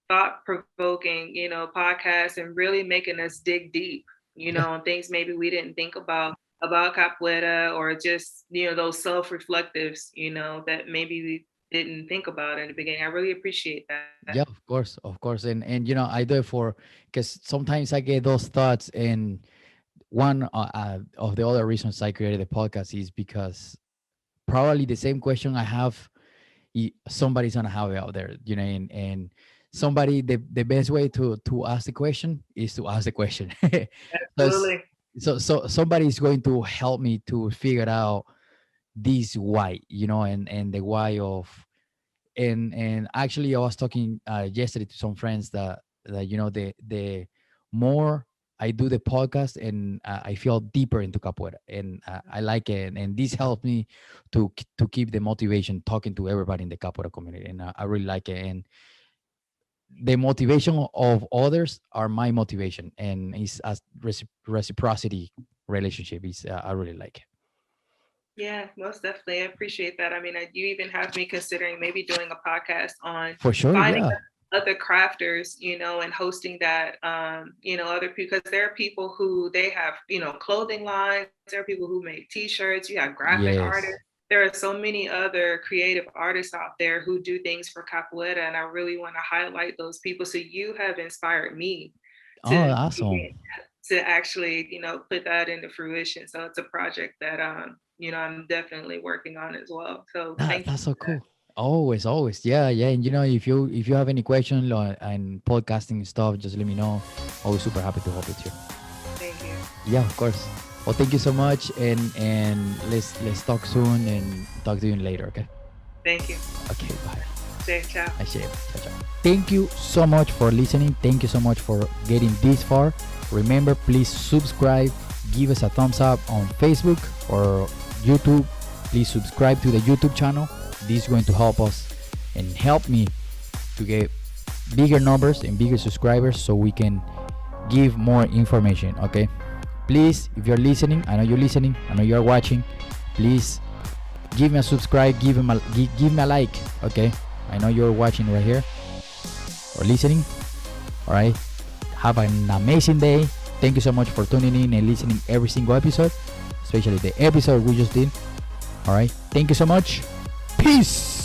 thought-provoking, podcasts and really making us dig deep, Yeah. on things maybe we didn't think about capoeira or just, those self-reflectives, that maybe we didn't think about in the beginning. I really appreciate that. Yeah, of course, of course. And I do it for because sometimes I get those thoughts, and one of the other reasons I created the podcast is because probably the same question I have, somebody's gonna have it out there, and somebody the best way to ask the question is to ask the question. so, Absolutely. so somebody is going to help me to figure out this why, and the why of and actually I was talking yesterday to some friends that the more I do the podcast and I feel deeper into capoeira and I like it, and this helped me to keep the motivation talking to everybody in the capoeira community, and I really like it, and the motivation of others are my motivation, and it's a reciprocity relationship. Is I really like it. Yeah, most definitely. I appreciate that. I mean, you even have me considering maybe doing a podcast on For sure, finding yeah. other crafters, and hosting that, other people, because there are people who they have, clothing lines. There are people who make T-shirts. You have graphic Yes. artists. There are so many other creative artists out there who do things for capoeira, and I really want to highlight those people. So you have inspired me Oh, to awesome. actually, put that into fruition. So it's a project that I'm definitely working on as well. So thank you That's for so that. cool. Always. Yeah, yeah. And if you have any questions and podcasting stuff, just let me know. Always super happy to help with you. Thank you. Yeah, of course. Well, thank you so much, and let's talk soon and talk to you later. Okay. Thank you. Okay. Bye. day. Ciao. Ciao, ciao. Thank you so much for listening. Thank you so much for getting this far. Remember, please subscribe. Give us a thumbs up on Facebook or YouTube. Please subscribe to the YouTube channel. This is going to help us and help me to get bigger numbers and bigger subscribers so we can give more information. Okay, please, if you're listening, I know you're listening, I know you're watching, please give me a subscribe, give me a like. Okay, I know you're watching right here or listening. All right, have an amazing day. Thank you so much for tuning in and listening every single episode, especially the episode we just did. All right, thank you so much. Peace.